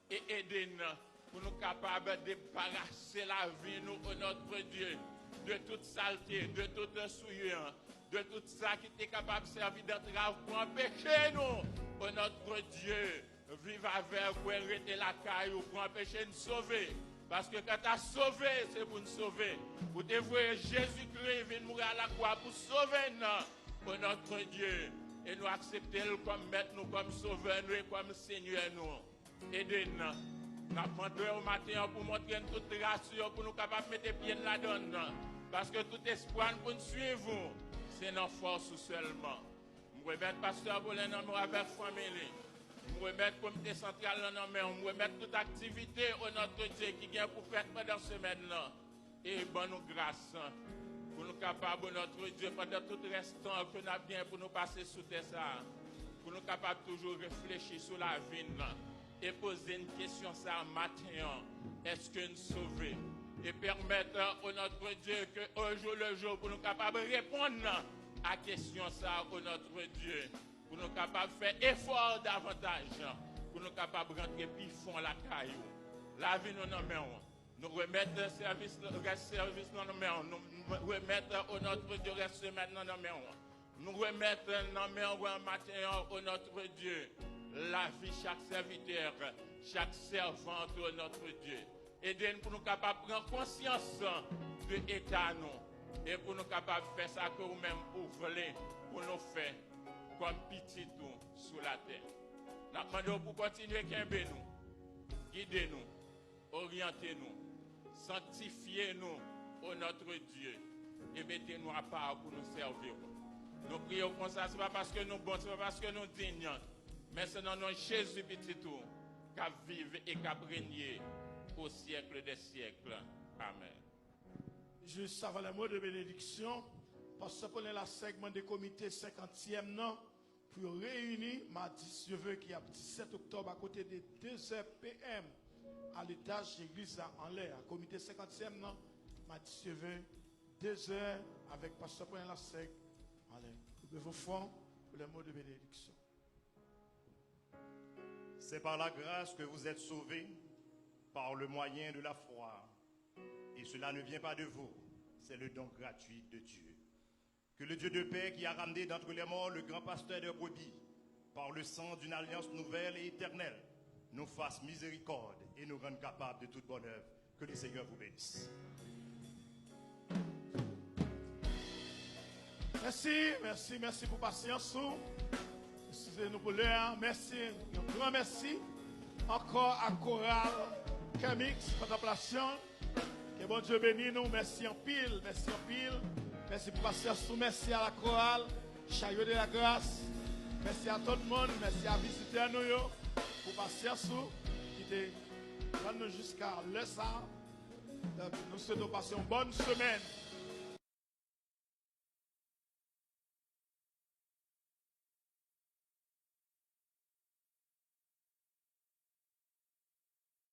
et aider nous. Pour nous capables de débarrasser la vie, nous, au notre Dieu, de toute saleté, de toute souillure, de tout ça qui est capable de servir d'entrave pour empêcher nous, au notre Dieu, vivre avec vous et arrêter la caille pour empêcher de nous sauver. Parce que quand tu as sauvé, c'est pour nous sauver. Vous devez Jésus-Christ venir mourir à la croix pour sauver nous, au notre Dieu. Et nous accepter comme maître, nous comme sauveur, nous et comme Seigneur, nous. Aidez-nous. Nous demandons au matin pour montrer toute grâce pour nous capables de mettre pieds dans la donne. Parce que tout espoir pour nous suivre, c'est nos forces seulement. Nous remettons Pasteur Bolin dans avec famille. Nous remettons le comité central dans nos mains. Nous remettons toute activité au notre Dieu qui vient pour faire pendant cette semaine-là. Et bonne nous grâce. Pour nous capables, notre Dieu, pendant tout le restant que nous avons bien pour nous passer sous terre. Pour nous capables toujours réfléchir sur la vie. Et poser une question ça matin, est-ce que nous sauvons? Et permettre au notre Dieu que au jour le jour, pour nous capables de répondre à la question ça au notre Dieu. Pour nous capables de faire effort davantage. Pour nous capables de rentrer plus fond la caillou. La vie nous en main. Nous remettre le service dans nos mains. Nous remettre au notre Dieu reste maintenant dans nos mains. Nous remettre dans nos mains matin au notre Dieu. La vie chaque serviteur, chaque servante de notre Dieu. Aidez-nous pour nous capables de prendre conscience de l'état nous. Et pour nous capables de faire ça que vous-même vous voulez pour nous faire comme petit nous sous la terre. Nous demandons pour continuer à nous, guidez-nous, orientez-nous, sanctifiez-nous au notre Dieu et mettez-nous à part pour nous servir. Nous prions comme ça, ce n'est pas parce que nous bons, ce n'est pas parce que nous dignes. Mais c'est dans notre Jésus petit tout qu'à vivre et qu'à régner au siècle des siècles. Amen. Juste avant le mot de bénédiction, parce qu'on est la segment des comités 50e non, pour réunir mardi 19 qui a 17 octobre à côté de 2h PM à l'étage de l'église en l'air. Comité 50e non, mardi 19 2h avec pasteur Paul la seg en l'air. Vous vos fonds pour le mot de bénédiction. C'est par la grâce que vous êtes sauvés, par le moyen de la foi. Et cela ne vient pas de vous, c'est le don gratuit de Dieu. Que le Dieu de paix qui a ramené d'entre les morts le grand pasteur de brebis, par le sang d'une alliance nouvelle et éternelle, nous fasse miséricorde et nous rende capables de toute bonne œuvre. Que le Seigneur vous bénisse. Merci pour patience. Excusez-nous pour l'heure. Merci, un grand merci. Encore à Chorale Camix, contemplation. Que bon Dieu bénisse nous. Merci en pile. Merci pour patience. Merci à la chorale. Chariot de la grâce. Merci à tout le monde. Merci à visiter à nous pour patience. Qui te nous jusqu'à l'heure. Nous souhaitons passer une bonne semaine.